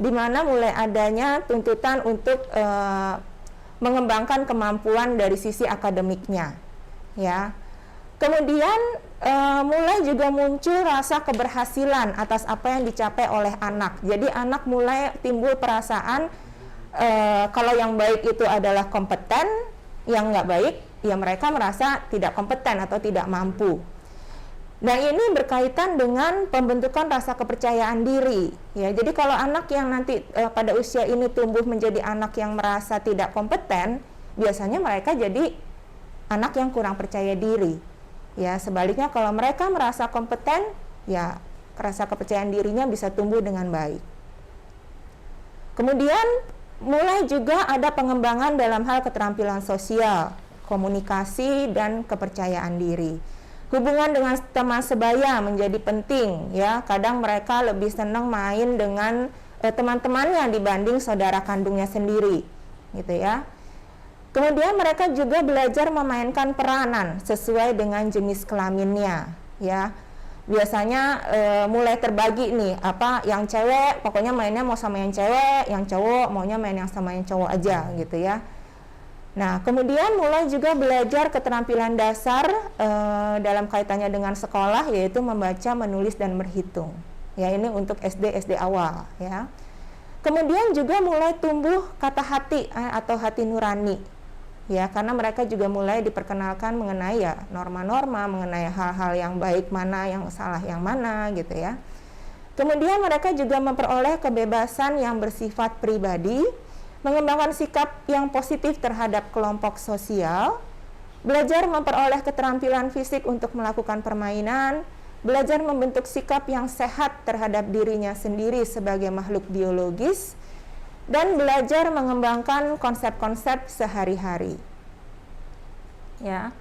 di mana mulai adanya tuntutan untuk mengembangkan kemampuan dari sisi akademiknya, ya. Kemudian mulai juga muncul rasa keberhasilan atas apa yang dicapai oleh anak. Jadi anak mulai timbul perasaan kalau yang baik itu adalah kompeten, yang nggak baik ya mereka merasa tidak kompeten atau tidak mampu. Dan ini berkaitan dengan pembentukan rasa kepercayaan diri, ya. Jadi kalau anak yang nanti pada usia ini tumbuh menjadi anak yang merasa tidak kompeten, biasanya mereka jadi anak yang kurang percaya diri, ya. Sebaliknya kalau mereka merasa kompeten, ya rasa kepercayaan dirinya bisa tumbuh dengan baik. Kemudian mulai juga ada pengembangan dalam hal keterampilan sosial, komunikasi, dan kepercayaan diri. Hubungan dengan teman sebaya menjadi penting, ya. Kadang mereka lebih senang main dengan teman-temannya dibanding saudara kandungnya sendiri, gitu ya. Kemudian mereka juga belajar memainkan peranan sesuai dengan jenis kelaminnya, ya. Biasanya mulai terbagi nih, apa yang cewek pokoknya mainnya mau sama yang cewek, yang cowok maunya main yang sama yang cowok aja, gitu ya. Nah, kemudian mulai juga belajar keterampilan dasar dalam kaitannya dengan sekolah, yaitu membaca, menulis, dan berhitung. Ya, ini untuk SD awal, ya. Kemudian juga mulai tumbuh kata hati atau hati nurani, ya, karena mereka juga mulai diperkenalkan mengenai ya norma-norma, mengenai hal-hal yang baik mana, yang salah yang mana, gitu ya. Kemudian mereka juga memperoleh kebebasan yang bersifat pribadi, mengembangkan sikap yang positif terhadap kelompok sosial, belajar memperoleh keterampilan fisik untuk melakukan permainan, belajar membentuk sikap yang sehat terhadap dirinya sendiri sebagai makhluk biologis, dan belajar mengembangkan konsep-konsep sehari-hari. Ya.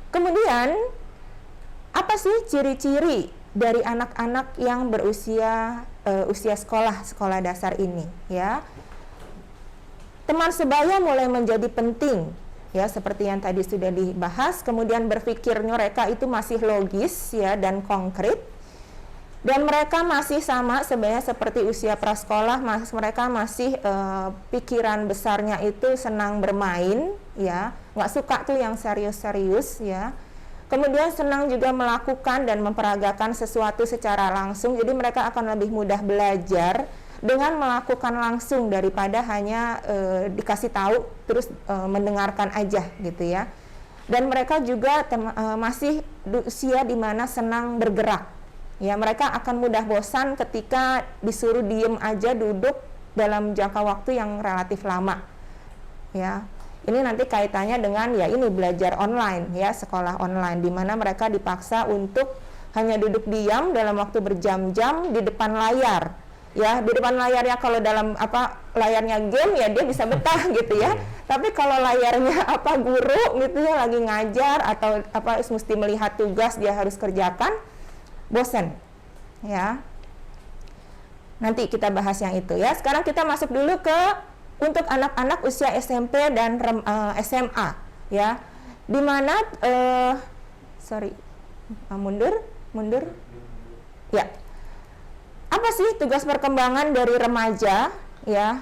Kemudian, apa sih ciri-ciri dari anak-anak yang berusia usia sekolah dasar ini, ya? Teman sebaya mulai menjadi penting, ya, seperti yang tadi sudah dibahas. Kemudian berpikir mereka itu masih logis, ya, dan konkret. Dan mereka masih sama sebenarnya seperti usia prasekolah, mereka masih pikiran besarnya itu senang bermain, ya, nggak suka tuh yang serius-serius, ya. Kemudian senang juga melakukan dan memperagakan sesuatu secara langsung, jadi mereka akan lebih mudah belajar dengan melakukan langsung daripada hanya dikasih tahu terus mendengarkan aja, gitu ya. Dan mereka juga masih usia di mana senang bergerak, ya. Mereka akan mudah bosan ketika disuruh diem aja duduk dalam jangka waktu yang relatif lama, ya. Ini nanti kaitannya dengan ya ini belajar online, ya, sekolah online, di mana mereka dipaksa untuk hanya duduk diam dalam waktu berjam-jam di depan layar. Ya, di depan layarnya kalau dalam layarnya game ya dia bisa betah gitu ya. Tapi kalau layarnya guru gitu ya lagi ngajar atau mesti melihat tugas dia harus kerjakan, bosen. Ya. Nanti kita bahas yang itu ya. Sekarang kita masuk dulu ke untuk anak-anak usia SMP dan SMA, ya. Di mana mundur. Ya. Apa sih tugas perkembangan dari remaja, ya?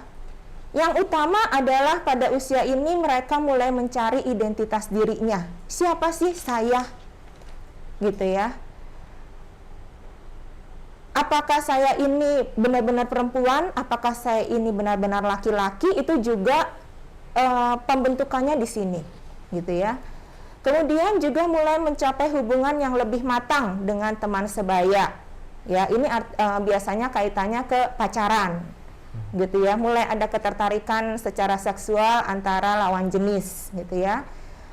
Yang utama adalah pada usia ini mereka mulai mencari identitas dirinya. Siapa sih saya? Gitu ya. Apakah saya ini benar-benar perempuan? Apakah saya ini benar-benar laki-laki? Itu juga pembentukannya di sini, gitu ya. Kemudian juga mulai mencapai hubungan yang lebih matang dengan teman sebaya. Ya, ini biasanya kaitannya ke pacaran, gitu ya. Mulai ada ketertarikan secara seksual antara lawan jenis, gitu ya.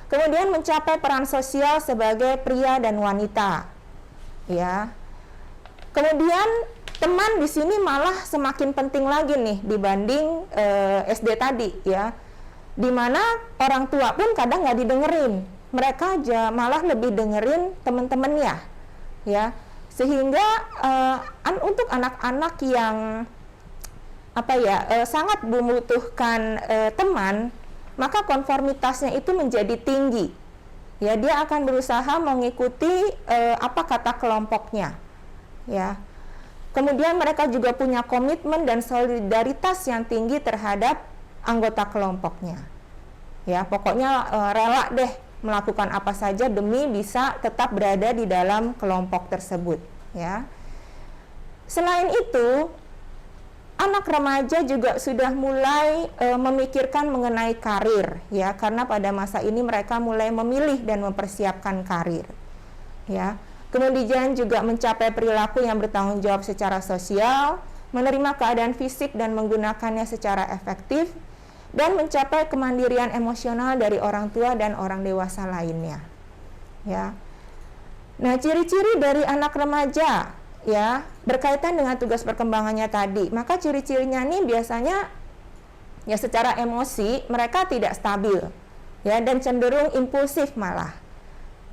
Kemudian mencapai peran sosial sebagai pria dan wanita, ya. Kemudian teman di sini malah semakin penting lagi nih dibanding SD tadi, ya. Dimana orang tua pun kadang nggak didengerin, mereka malah lebih dengerin teman-temannya, ya. Sehingga untuk anak-anak yang sangat membutuhkan teman, maka konformitasnya itu menjadi tinggi. Ya, dia akan berusaha mengikuti apa kata kelompoknya. Ya. Kemudian mereka juga punya komitmen dan solidaritas yang tinggi terhadap anggota kelompoknya. Ya, pokoknya rela deh melakukan apa saja demi bisa tetap berada di dalam kelompok tersebut, ya. Selain itu, anak remaja juga sudah mulai memikirkan mengenai karir, ya, karena pada masa ini mereka mulai memilih dan mempersiapkan karir, ya. Kemudian juga mencapai perilaku yang bertanggung jawab secara sosial, menerima keadaan fisik dan menggunakannya secara efektif, dan mencapai kemandirian emosional dari orang tua dan orang dewasa lainnya. Ya. Nah, ciri-ciri dari anak remaja, ya, berkaitan dengan tugas perkembangannya tadi. Maka ciri-cirinya nih biasanya ya secara emosi mereka tidak stabil, ya, dan cenderung impulsif malah,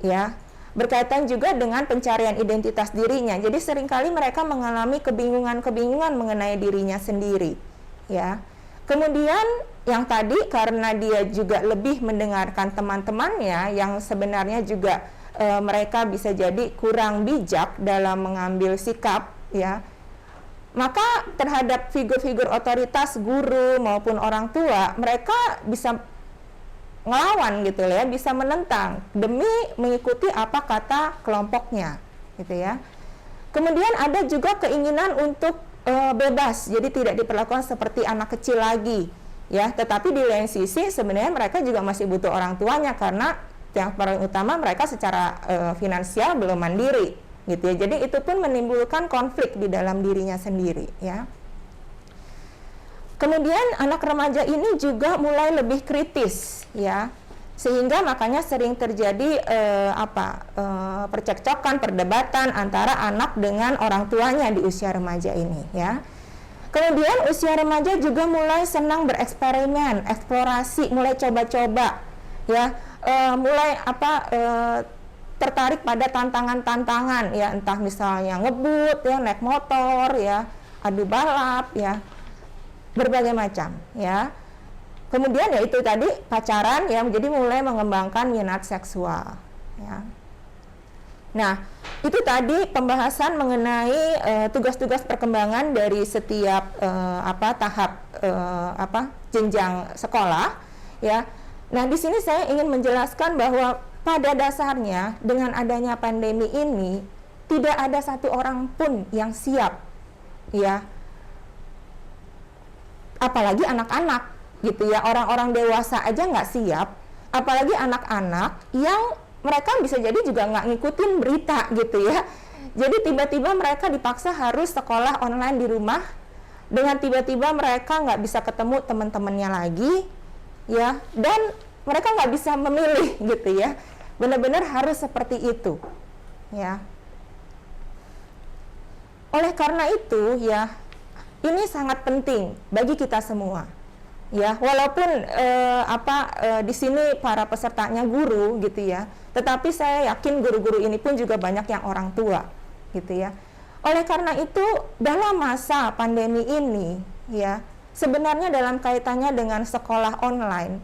ya. Berkaitan juga dengan pencarian identitas dirinya. Jadi seringkali mereka mengalami kebingungan-kebingungan mengenai dirinya sendiri, ya. Kemudian yang tadi karena dia juga lebih mendengarkan teman-temannya yang sebenarnya juga mereka bisa jadi kurang bijak dalam mengambil sikap, ya. Maka terhadap figur-figur otoritas guru maupun orang tua, mereka bisa ngelawan gitu ya, bisa menentang demi mengikuti apa kata kelompoknya, gitu ya. Kemudian ada juga keinginan untuk bebas, jadi tidak diperlakukan seperti anak kecil lagi, ya. Tetapi di lain sisi sebenarnya mereka juga masih butuh orang tuanya karena yang paling utama mereka secara finansial belum mandiri, gitu ya. Jadi itu pun menimbulkan konflik di dalam dirinya sendiri, ya. Kemudian anak remaja ini juga mulai lebih kritis, ya, sehingga makanya sering terjadi percekcokan, perdebatan antara anak dengan orang tuanya di usia remaja ini, ya. Kemudian usia remaja juga mulai senang bereksperimen, eksplorasi, mulai coba-coba, ya, tertarik pada tantangan-tantangan, ya, entah misalnya ngebut, ya, naik motor, ya, adu balap, ya, berbagai macam, ya. Kemudian ya itu tadi pacaran, ya, jadi mulai mengembangkan minat seksual, ya. Nah, itu tadi pembahasan mengenai tugas-tugas perkembangan dari setiap tahap jenjang sekolah, ya. Nah, di sini saya ingin menjelaskan bahwa pada dasarnya dengan adanya pandemi ini tidak ada satu orang pun yang siap, ya. Apalagi anak-anak, gitu ya. Orang-orang dewasa aja nggak siap, apalagi anak-anak yang mereka bisa jadi juga nggak ngikutin berita, gitu ya. Jadi tiba-tiba mereka dipaksa harus sekolah online di rumah, dengan tiba-tiba mereka nggak bisa ketemu teman-temannya lagi, ya, dan mereka nggak bisa memilih, gitu ya. Benar-benar harus seperti itu, ya. Oleh karena itu, ya, ini sangat penting bagi kita semua, ya. Walaupun di sini para pesertanya guru, gitu ya, tetapi saya yakin guru-guru ini pun juga banyak yang orang tua, gitu ya. Oleh karena itu dalam masa pandemi ini, ya, sebenarnya dalam kaitannya dengan sekolah online,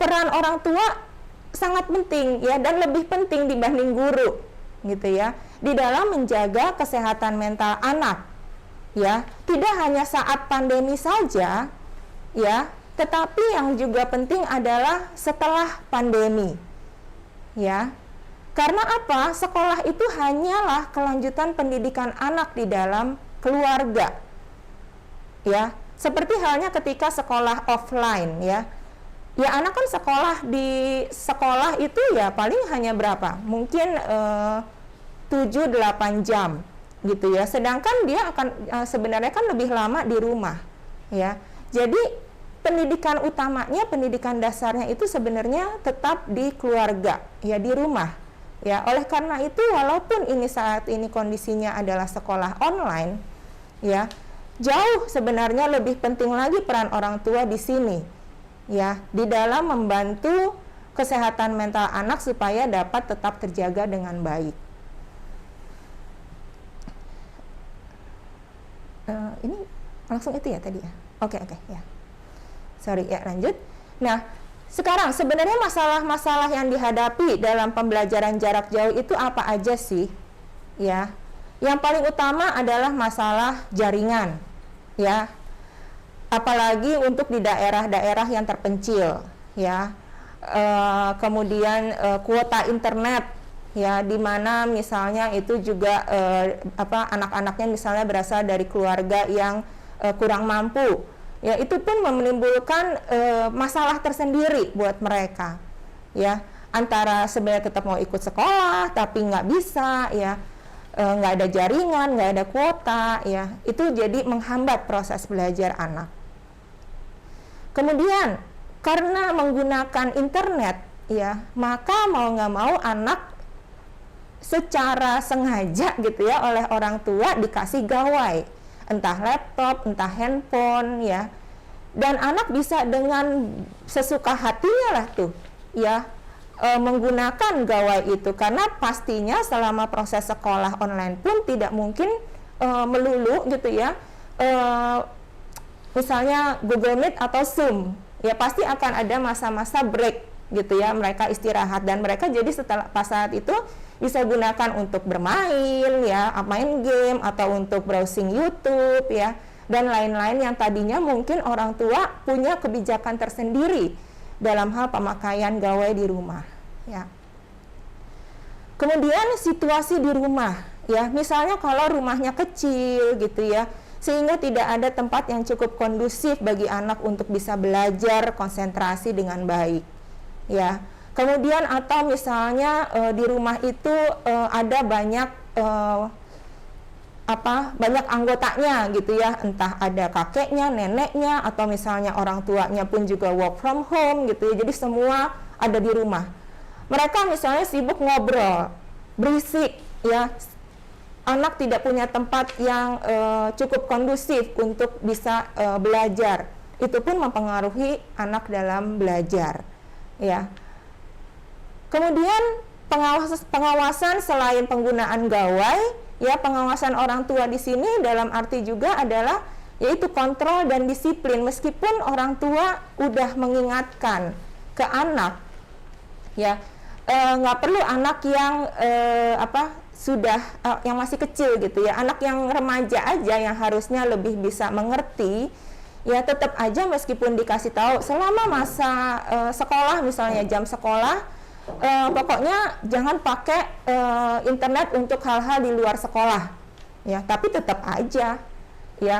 peran orang tua sangat penting, ya, dan lebih penting dibanding guru, gitu ya, di dalam menjaga kesehatan mental anak. Ya, tidak hanya saat pandemi saja, ya, tetapi yang juga penting adalah setelah pandemi, ya. Karena apa? Sekolah itu hanyalah kelanjutan pendidikan anak di dalam keluarga, ya. Seperti halnya ketika sekolah offline, ya. Ya, anak kan di sekolah itu ya paling hanya berapa? Mungkin 7-8 jam. Gitu ya, sedangkan dia akan sebenarnya kan lebih lama di rumah, ya. Jadi pendidikan utamanya, pendidikan dasarnya itu sebenarnya tetap di keluarga, ya, di rumah, ya. Oleh karena itu walaupun ini saat ini kondisinya adalah sekolah online, ya, jauh sebenarnya lebih penting lagi peran orang tua di sini, ya, di dalam membantu kesehatan mental anak supaya dapat tetap terjaga dengan baik. Ini langsung itu ya tadi ya. Oke, ya. Sorry ya, lanjut. Nah, sekarang sebenarnya masalah-masalah yang dihadapi dalam pembelajaran jarak jauh itu apa aja sih? Ya. Yang paling utama adalah masalah jaringan, ya. Apalagi untuk di daerah-daerah yang terpencil, ya. Kemudian kuota internet, ya, di mana misalnya itu juga anak-anaknya misalnya berasal dari keluarga yang kurang mampu, ya, itu pun menimbulkan masalah tersendiri buat mereka, ya. Antara sebenarnya tetap mau ikut sekolah tapi nggak bisa, ya, nggak ada jaringan, nggak ada kuota, ya, itu jadi menghambat proses belajar anak. Kemudian karena menggunakan internet, ya, maka mau nggak mau anak secara sengaja gitu ya oleh orang tua dikasih gawai, entah laptop, entah handphone, ya, dan anak bisa dengan sesuka hatinya lah tuh, ya, menggunakan gawai itu, karena pastinya selama proses sekolah online pun tidak mungkin melulu gitu ya, misalnya Google Meet atau Zoom, ya, pasti akan ada masa-masa break gitu ya, mereka istirahat, dan mereka jadi setelah pas saat itu bisa gunakan untuk bermain, ya, main game atau untuk browsing YouTube, ya, dan lain-lain yang tadinya mungkin orang tua punya kebijakan tersendiri dalam hal pemakaian gawai di rumah, ya. Kemudian situasi di rumah, ya, misalnya kalau rumahnya kecil gitu ya, sehingga tidak ada tempat yang cukup kondusif bagi anak untuk bisa belajar konsentrasi dengan baik, ya. Kemudian atau misalnya di rumah itu ada banyak banyak anggotanya gitu ya, entah ada kakeknya, neneknya, atau misalnya orang tuanya pun juga work from home gitu ya, jadi semua ada di rumah. Mereka misalnya sibuk ngobrol, berisik, ya, anak tidak punya tempat yang cukup kondusif untuk bisa belajar, itu pun mempengaruhi anak dalam belajar, ya. Kemudian pengawasan selain penggunaan gawai, ya, pengawasan orang tua di sini dalam arti juga adalah yaitu kontrol dan disiplin, meskipun orang tua udah mengingatkan ke anak, ya, nggak perlu anak yang yang masih kecil gitu ya, anak yang remaja aja yang harusnya lebih bisa mengerti, ya, tetap aja meskipun dikasih tahu selama masa sekolah, misalnya jam sekolah, pokoknya jangan pakai internet untuk hal-hal di luar sekolah, ya, tapi tetap aja, ya,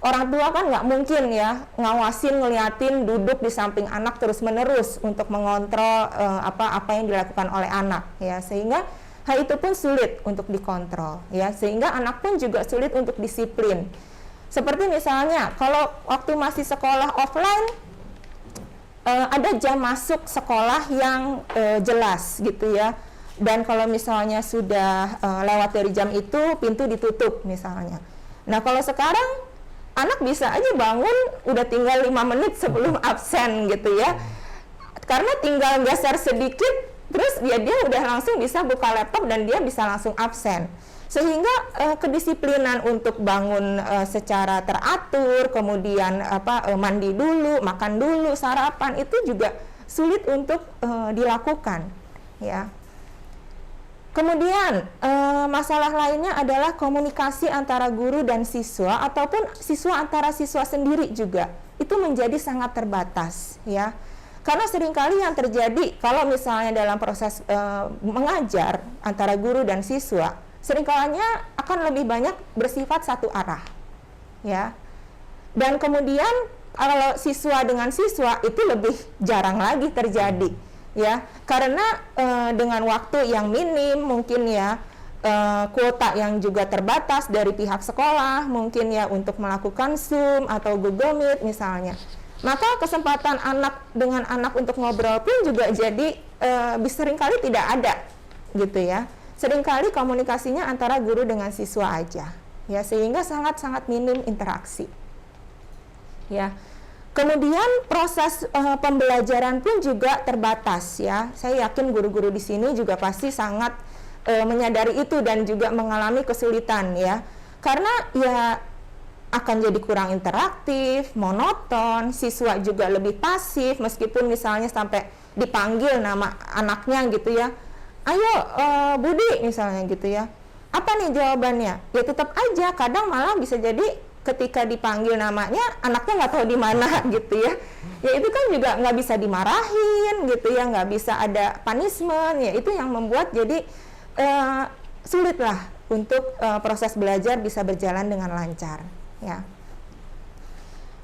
orang tua kan nggak mungkin ya ngawasin, ngeliatin, duduk di samping anak terus-menerus untuk mengontrol apa yang dilakukan oleh anak, ya, sehingga hal itu pun sulit untuk dikontrol, ya, sehingga anak pun juga sulit untuk disiplin. Seperti misalnya kalau waktu masih sekolah offline, ada jam masuk sekolah yang jelas gitu ya, dan kalau misalnya sudah lewat dari jam itu pintu ditutup misalnya. Nah, kalau sekarang anak bisa aja bangun udah tinggal 5 menit sebelum absen gitu ya, karena tinggal geser sedikit terus dia udah langsung bisa buka laptop dan dia bisa langsung absen. Sehingga kedisiplinan untuk bangun secara teratur, kemudian mandi dulu, makan dulu, sarapan, itu juga sulit untuk dilakukan, ya. Kemudian masalah lainnya adalah komunikasi antara guru dan siswa, ataupun siswa antara siswa sendiri juga itu menjadi sangat terbatas, ya. Karena seringkali yang terjadi kalau misalnya dalam proses mengajar antara guru dan siswa, seringkalinya akan lebih banyak bersifat satu arah, ya. Dan kemudian kalau siswa dengan siswa itu lebih jarang lagi terjadi, ya, karena dengan waktu yang minim mungkin ya, kuota yang juga terbatas dari pihak sekolah mungkin ya untuk melakukan Zoom atau Google Meet misalnya, maka kesempatan anak dengan anak untuk ngobrol pun juga jadi seringkali tidak ada gitu ya. Seringkali komunikasinya antara guru dengan siswa aja, ya, sehingga sangat-sangat minim interaksi, ya. Kemudian proses pembelajaran pun juga terbatas, ya. Saya yakin guru-guru di sini juga pasti sangat menyadari itu dan juga mengalami kesulitan, ya, karena ya akan jadi kurang interaktif, monoton, siswa juga lebih pasif meskipun misalnya sampai dipanggil nama anaknya gitu ya. Ayo Budi misalnya gitu ya, Apa nih jawabannya? Ya tetap aja, kadang malah bisa jadi ketika dipanggil namanya anaknya nggak tahu di mana gitu ya. Ya itu kan juga nggak bisa dimarahin gitu ya, nggak bisa ada punishment ya, itu yang membuat jadi sulit lah untuk proses belajar bisa berjalan dengan lancar ya.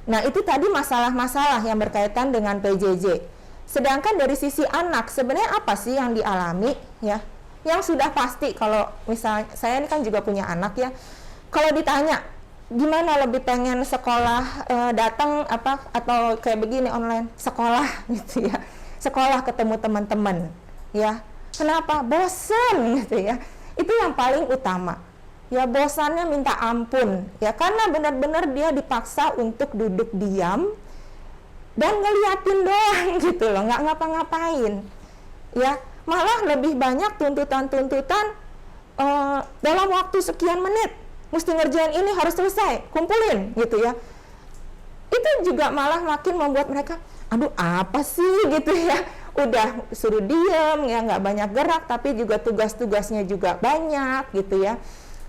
Nah itu tadi masalah-masalah yang berkaitan dengan PJJ. Sedangkan dari sisi anak sebenarnya apa sih yang dialami ya? Yang sudah pasti, kalau misalnya saya ini kan juga punya anak ya, kalau ditanya gimana lebih pengen sekolah datang apa atau kayak begini online, sekolah gitu ya, sekolah ketemu teman-teman ya, kenapa? Bosen gitu ya, itu yang paling utama ya, bosannya minta ampun ya, karena benar-benar dia dipaksa untuk duduk diam dan ngeliatin doang gitu loh, nggak ngapa-ngapain ya, malah lebih banyak tuntutan-tuntutan dalam waktu sekian menit mesti ngerjain ini, harus selesai, kumpulin gitu ya. Itu juga malah makin membuat mereka, aduh apa sih gitu ya, udah suruh diem ya, nggak banyak gerak, tapi juga tugas-tugasnya juga banyak gitu ya,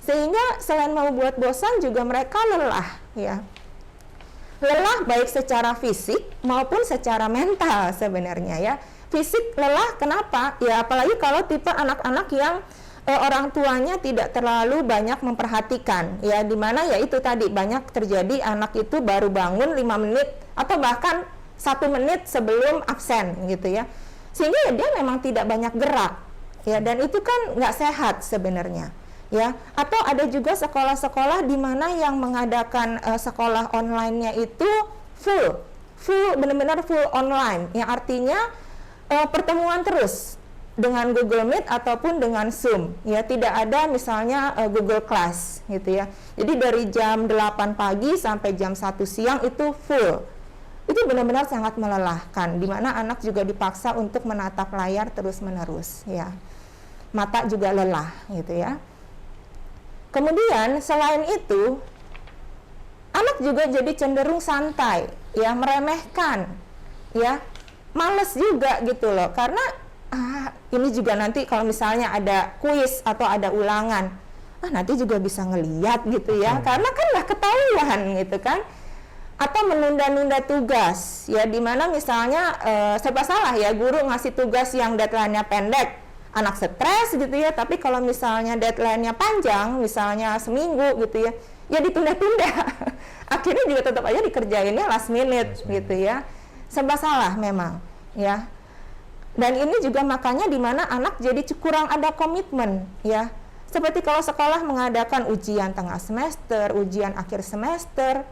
sehingga selain membuat bosan juga mereka lelah ya, lelah baik secara fisik maupun secara mental sebenarnya ya. Fisik lelah kenapa? Ya apalagi kalau tipe anak-anak yang orang tuanya tidak terlalu banyak memperhatikan ya, dimana ya itu tadi banyak terjadi anak itu baru bangun 5 menit atau bahkan 1 menit sebelum absen gitu ya, sehingga ya dia memang tidak banyak gerak ya, dan itu kan nggak sehat sebenarnya ya. Atau ada juga sekolah-sekolah di mana yang mengadakan sekolah online-nya itu full benar-benar full online, yang artinya pertemuan terus dengan Google Meet ataupun dengan Zoom ya, tidak ada misalnya Google Class gitu ya. Jadi dari jam 8 pagi sampai jam 1 siang itu full. Itu benar-benar sangat melelahkan, di mana anak juga dipaksa untuk menatap layar terus-menerus ya. Mata juga lelah gitu ya. Kemudian selain itu anak juga jadi cenderung santai ya, meremehkan ya, males juga gitu loh, karena ini juga nanti kalau misalnya ada kuis atau ada ulangan, nanti juga bisa ngeliat gitu ya, karena kan nggak ketahuan gitu kan. Atau menunda-nunda tugas ya, dimana misalnya serba salah ya, guru ngasih tugas yang deadline-nya pendek, anak stres gitu ya, tapi kalau misalnya deadline-nya panjang, misalnya seminggu gitu ya, ya ditunda-tunda. Akhirnya juga tetap aja dikerjainnya last minute gitu ya, serba salah memang ya. Dan ini juga makanya di mana anak jadi kurang ada komitmen ya. Seperti kalau sekolah mengadakan ujian tengah semester, ujian akhir semester,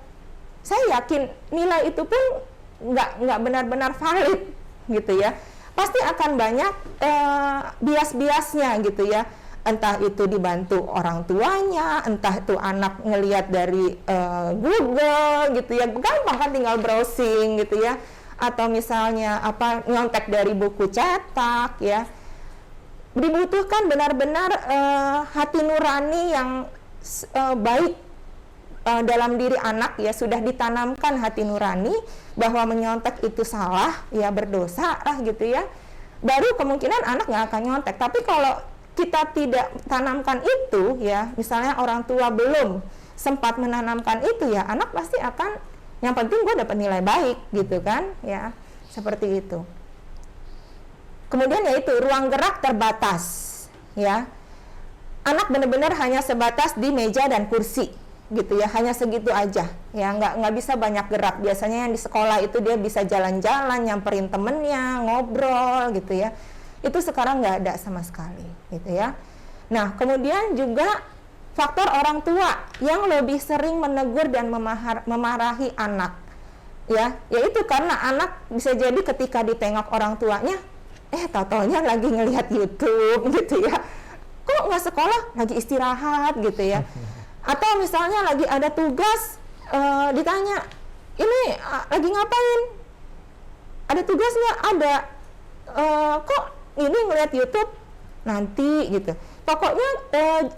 saya yakin nilai itu pun nggak benar-benar valid gitu ya. Pasti akan banyak bias-biasnya gitu ya. Entah itu dibantu orang tuanya, entah itu anak ngelihat dari Google gitu ya, gampang kan tinggal browsing gitu ya. Atau misalnya nyontek dari buku cetak ya. Dibutuhkan benar-benar hati nurani yang baik dalam diri anak ya, sudah ditanamkan hati nurani bahwa menyontek itu salah ya, berdosa lah gitu ya, baru kemungkinan anak nggak akan nyontek. Tapi kalau kita tidak tanamkan itu ya, misalnya orang tua belum sempat menanamkan itu ya, anak pasti akan, yang penting gue dapat nilai baik gitu kan ya, seperti itu. Kemudian yaitu ruang gerak terbatas ya, anak benar-benar hanya sebatas di meja dan kursi gitu ya, hanya segitu aja ya, nggak bisa banyak gerak. Biasanya yang di sekolah itu dia bisa jalan-jalan, nyamperin temennya, ngobrol gitu ya, itu sekarang nggak ada sama sekali gitu ya. Nah kemudian juga faktor orang tua yang lebih sering menegur dan memarahi anak ya, yaitu karena anak bisa jadi ketika ditengok orang tuanya, tau-taunya lagi ngelihat YouTube gitu ya, kok nggak sekolah, lagi istirahat gitu ya. Atau misalnya lagi ada tugas, ditanya, ini lagi ngapain, ada tugas nggak? Ada. Kok ini ngelihat YouTube nanti gitu. Pokoknya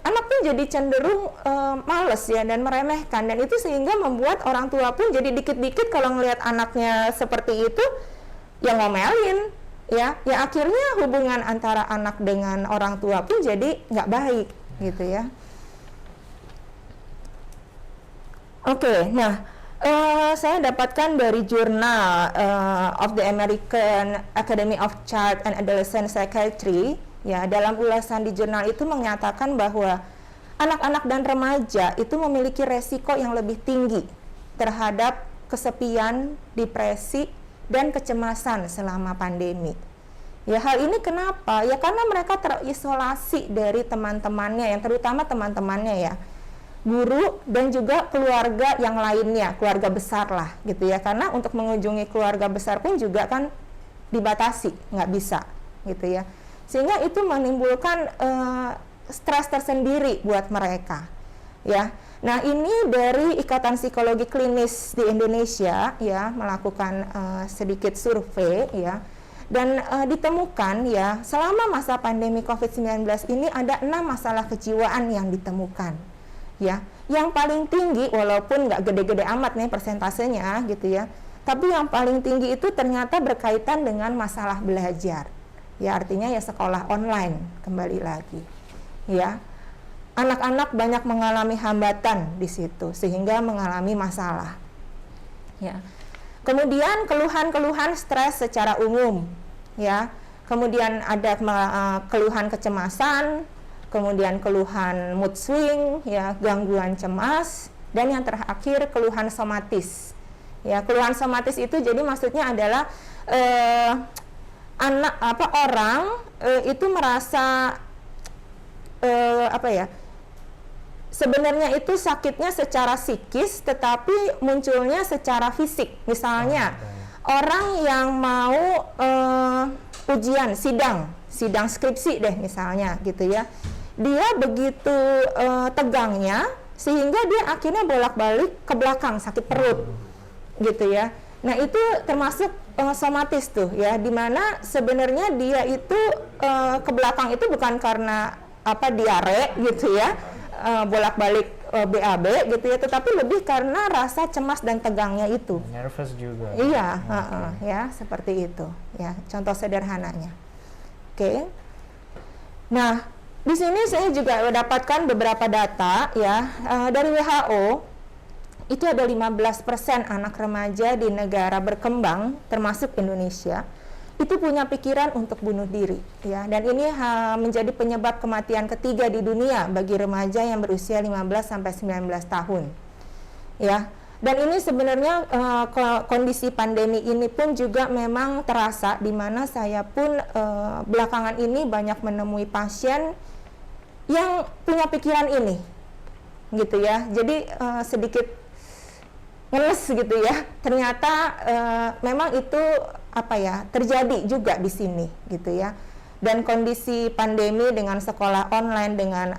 anak pun jadi cenderung males ya dan meremehkan, dan itu sehingga membuat orang tua pun jadi dikit-dikit kalau ngelihat anaknya seperti itu ya ngomelin ya, akhirnya hubungan antara anak dengan orang tua pun jadi nggak baik gitu ya. Oke, nah saya dapatkan dari jurnal of the American Academy of Child and Adolescent Psychiatry, ya, dalam ulasan di jurnal itu menyatakan bahwa anak-anak dan remaja itu memiliki resiko yang lebih tinggi terhadap kesepian, depresi, dan kecemasan selama pandemi. Ya, hal ini kenapa? Ya karena mereka terisolasi dari teman-temannya, yang terutama teman-temannya ya, guru dan juga keluarga yang lainnya, keluarga besar lah gitu ya. Karena untuk mengunjungi keluarga besar pun juga kan dibatasi, nggak bisa gitu ya. Sehingga itu menimbulkan stres tersendiri buat mereka ya. Nah, ini dari Ikatan Psikologi Klinis di Indonesia ya melakukan sedikit survei ya. Dan ditemukan ya selama masa pandemi COVID-19 ini ada 6 masalah kejiwaan yang ditemukan ya. Yang paling tinggi, walaupun nggak gede-gede amat nih persentasenya gitu ya, tapi yang paling tinggi itu ternyata berkaitan dengan masalah belajar ya, artinya ya sekolah online kembali lagi ya. Anak-anak banyak mengalami hambatan di situ sehingga mengalami masalah ya. Kemudian keluhan-keluhan stres secara umum ya. Kemudian ada keluhan kecemasan, kemudian keluhan mood swing ya, gangguan cemas, dan yang terakhir keluhan somatis. Ya, keluhan somatis itu jadi maksudnya adalah orang itu merasa sebenarnya itu sakitnya secara psikis tetapi munculnya secara fisik. Misalnya orang yang mau ujian sidang skripsi deh misalnya gitu ya, dia begitu tegangnya sehingga dia akhirnya bolak-balik ke belakang, sakit perut gitu ya. Nah itu termasuk somatis tuh ya, dimana sebenarnya dia itu ke belakang itu bukan karena diare gitu ya, bolak-balik BAB gitu ya, tetapi lebih karena rasa cemas dan tegangnya itu. Nervous juga. Iya, ya seperti itu ya, contoh sederhananya. Oke. Nah, di sini saya juga mendapatkan beberapa data ya dari WHO. Itu ada 15% anak remaja di negara berkembang termasuk Indonesia itu punya pikiran untuk bunuh diri ya, dan ini menjadi penyebab kematian ketiga di dunia bagi remaja yang berusia 15 sampai 19 tahun ya. Dan ini sebenarnya kondisi pandemi ini pun juga memang terasa, di mana saya pun belakangan ini banyak menemui pasien yang punya pikiran ini gitu ya. Jadi sedikit ngeles gitu ya, ternyata memang itu terjadi juga di sini gitu ya. Dan kondisi pandemi dengan sekolah online, dengan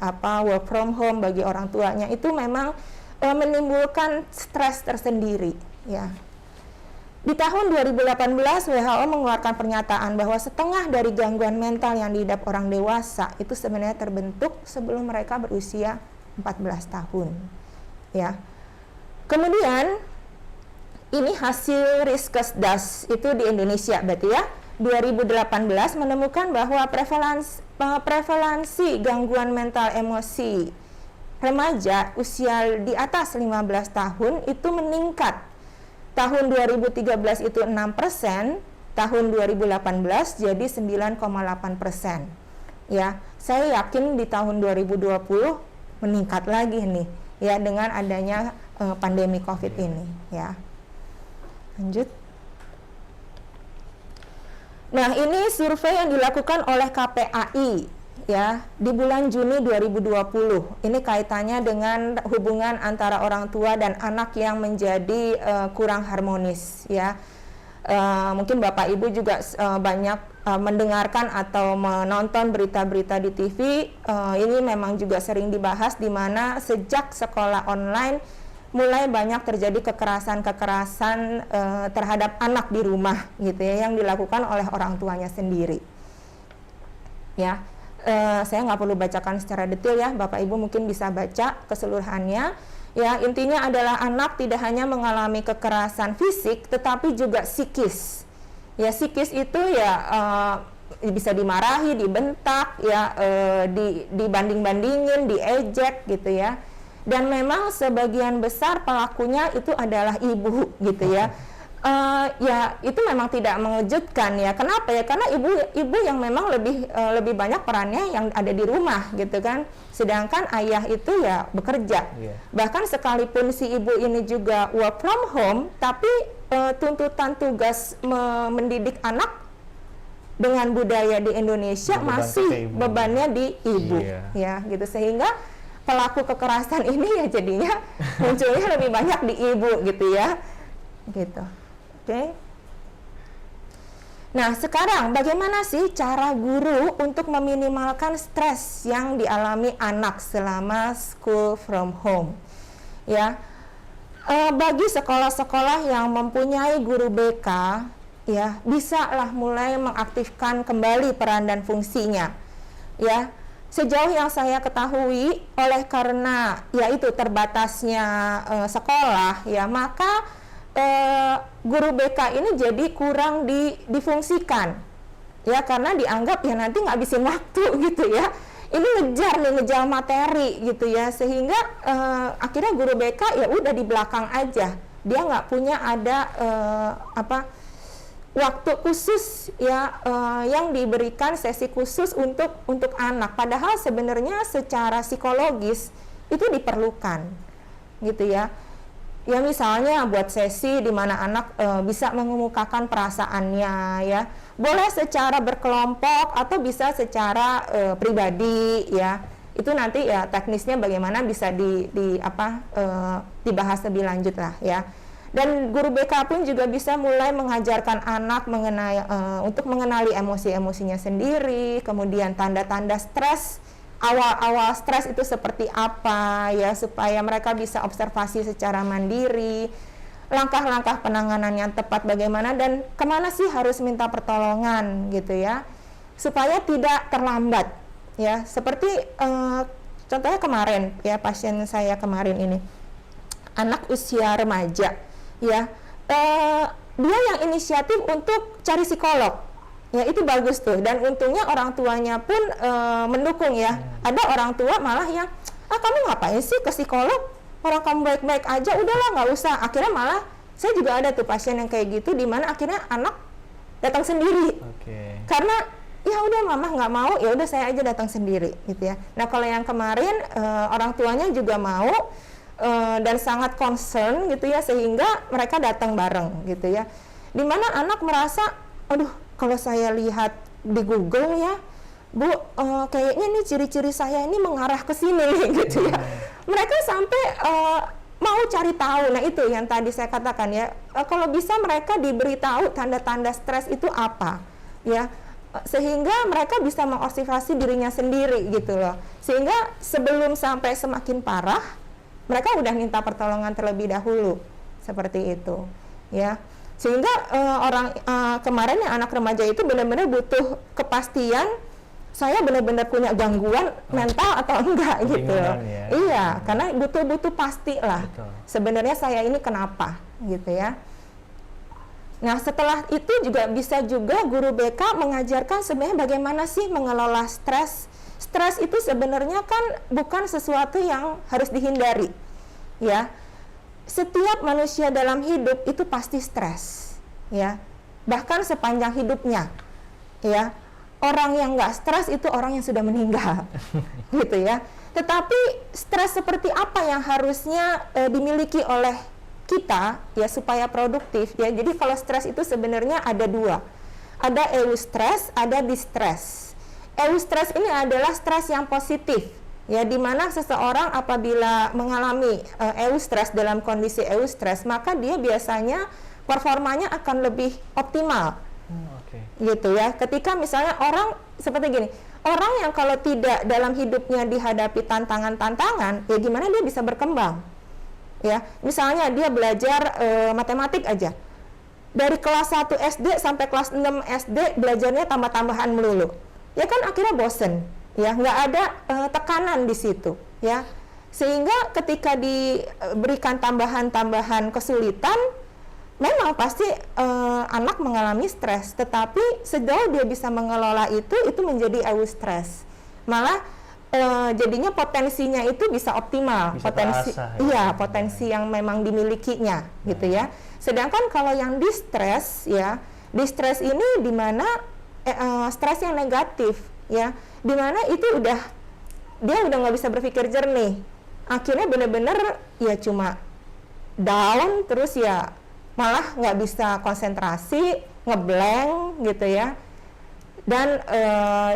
work from home bagi orang tuanya itu memang menimbulkan stres tersendiri ya. Di tahun 2018 WHO mengeluarkan pernyataan bahwa setengah dari gangguan mental yang diidap orang dewasa itu sebenarnya terbentuk sebelum mereka berusia 14 tahun ya. Kemudian ini hasil Riskesdas itu di Indonesia berarti ya, 2018 menemukan bahwa prevalensi gangguan mental emosi remaja usia di atas 15 tahun itu meningkat. Tahun 2013 itu 6%, tahun 2018 jadi 9,8%. Ya, saya yakin di tahun 2020 meningkat lagi nih ya dengan adanya pandemi Covid ini ya. Lanjut. Nah, ini survei yang dilakukan oleh KPAI ya di bulan Juni 2020. Ini kaitannya dengan hubungan antara orang tua dan anak yang menjadi kurang harmonis ya. Mungkin Bapak Ibu juga banyak mendengarkan atau menonton berita-berita di TV. Ini memang juga sering dibahas, di mana sejak sekolah online mulai banyak terjadi kekerasan terhadap anak di rumah gitu ya, yang dilakukan oleh orang tuanya sendiri ya. Saya nggak perlu bacakan secara detail ya, Bapak Ibu mungkin bisa baca keseluruhannya ya. Intinya adalah anak tidak hanya mengalami kekerasan fisik tetapi juga psikis ya. Psikis itu ya bisa dimarahi, dibentak ya, dibanding-bandingin, diejek gitu ya. dan memang sebagian besar pelakunya itu adalah ibu gitu ya. Ya itu memang tidak mengejutkan ya. Kenapa ya? Karena ibu yang memang lebih banyak perannya yang ada di rumah gitu kan. Sedangkan ayah itu ya bekerja. Bahkan sekalipun si ibu ini juga work from home, tapi tuntutan tugas mendidik anak dengan budaya di Indonesia masih bebannya di ibu ya gitu, sehingga pelaku kekerasan ini ya jadinya munculnya lebih banyak di ibu gitu ya gitu. Oke. Nah, sekarang bagaimana sih cara guru untuk meminimalkan stres yang dialami anak selama school from home? Ya, bagi sekolah-sekolah yang mempunyai guru BK, ya bisa lah mulai mengaktifkan kembali peran dan fungsinya. Ya, sejauh yang saya ketahui, oleh karena yaitu terbatasnya sekolah, ya maka guru BK ini jadi kurang difungsikan ya, karena dianggap ya nanti ngabisin waktu gitu ya, ini ngejar materi gitu ya, sehingga akhirnya guru BK ya udah di belakang aja, dia nggak punya ada waktu khusus ya, yang diberikan sesi khusus untuk anak, padahal sebenarnya secara psikologis itu diperlukan gitu ya. Ya misalnya buat sesi di mana anak bisa mengemukakan perasaannya ya, boleh secara berkelompok atau bisa secara pribadi ya, itu nanti ya teknisnya bagaimana bisa dibahas lebih lanjut lah ya. Dan guru BK pun juga bisa mulai mengajarkan anak untuk mengenali emosi-emosinya sendiri, kemudian tanda-tanda stres, awal-awal stres itu seperti apa ya, supaya mereka bisa observasi secara mandiri, langkah-langkah penanganan yang tepat bagaimana, dan kemana sih harus minta pertolongan gitu ya, supaya tidak terlambat ya. Seperti contohnya kemarin ya, pasien saya kemarin ini anak usia remaja ya, dia yang inisiatif untuk cari psikolog. Ya itu bagus tuh, dan untungnya orang tuanya pun mendukung ya. Ada orang tua malah yang, kamu ngapain sih ke psikolog, orang kamu baik-baik aja, udahlah nggak usah. Akhirnya malah saya juga ada tuh pasien yang kayak gitu, di mana akhirnya anak datang sendiri. Karena ya udah mama nggak mau, ya udah saya aja datang sendiri gitu ya. Nah kalau yang kemarin orang tuanya juga mau dan sangat concern gitu ya, sehingga mereka datang bareng gitu ya. Dimana anak merasa, aduh kalau saya lihat di Google ya, Bu, kayaknya nih ciri-ciri saya ini mengarah ke sini gitu ya. Mereka sampai mau cari tahu. Nah itu yang tadi saya katakan ya, kalau bisa mereka diberitahu tanda-tanda stres itu apa ya, sehingga mereka bisa mengobservasi dirinya sendiri gitu loh. Sehingga sebelum sampai semakin parah, mereka udah minta pertolongan terlebih dahulu, seperti itu ya. Sehingga kemarin yang anak remaja itu benar-benar butuh kepastian, saya benar-benar punya gangguan mental atau enggak gitu. Ya. Iya, karena butuh pasti lah. Sebenarnya saya ini kenapa gitu ya. Nah setelah itu juga bisa juga guru BK mengajarkan sebenarnya bagaimana sih mengelola stres. Stres itu sebenarnya kan bukan sesuatu yang harus dihindari ya. Setiap manusia dalam hidup itu pasti stres ya, bahkan sepanjang hidupnya ya. Orang yang nggak stres itu orang yang sudah meninggal gitu ya. Tetapi stres seperti apa yang harusnya dimiliki oleh kita ya supaya produktif ya. Jadi kalau stres itu sebenarnya ada dua, ada eustress, ada distress. Eustress ini adalah stres yang positif ya, di mana seseorang apabila mengalami eustress, dalam kondisi eustress, maka dia biasanya performanya akan lebih optimal. Gitu ya. Ketika misalnya orang seperti gini, orang yang kalau tidak dalam hidupnya dihadapi tantangan-tantangan, ya gimana dia bisa berkembang? Ya, misalnya dia belajar matematik aja. Dari kelas 1 SD sampai kelas 6 SD belajarnya tambah-tambahan melulu. Ya kan akhirnya bosen. Ya, nggak ada tekanan di situ, ya. Sehingga ketika diberikan tambahan-tambahan kesulitan, memang pasti anak mengalami stres. Tetapi sejauh dia bisa mengelola itu menjadi eustress. Malah jadinya potensinya itu bisa optimal, bisa potensi terasah, iya potensi yang memang dimilikinya gitu ya. Sedangkan kalau yang distress ya, distress ini di mana stres yang negatif ya, di mana itu dia udah nggak bisa berpikir jernih, akhirnya bener-bener ya cuma down terus ya, malah nggak bisa konsentrasi, ngeblank gitu ya, dan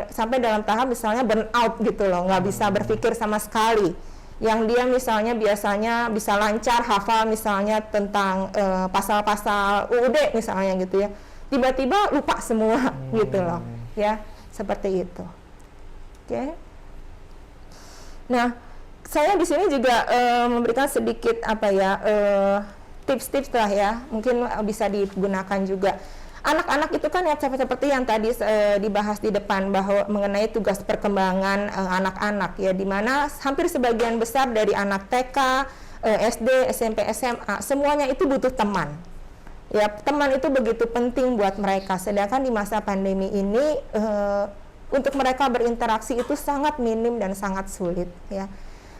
sampai dalam tahap misalnya burnout gitu loh, nggak bisa berpikir sama sekali. Yang dia misalnya biasanya bisa lancar hafal misalnya tentang pasal-pasal UUD misalnya gitu ya, tiba-tiba lupa semua gitu loh ya, seperti itu. Oke. Nah, saya di sini juga memberikan sedikit tips-tips lah ya, mungkin bisa digunakan juga. Anak-anak itu kan ya seperti yang tadi dibahas di depan bahwa mengenai tugas perkembangan anak-anak ya, di mana hampir sebagian besar dari anak TK, SD, SMP, SMA semuanya itu butuh teman. Ya, teman itu begitu penting buat mereka. Sedangkan di masa pandemi ini untuk mereka berinteraksi itu sangat minim dan sangat sulit ya.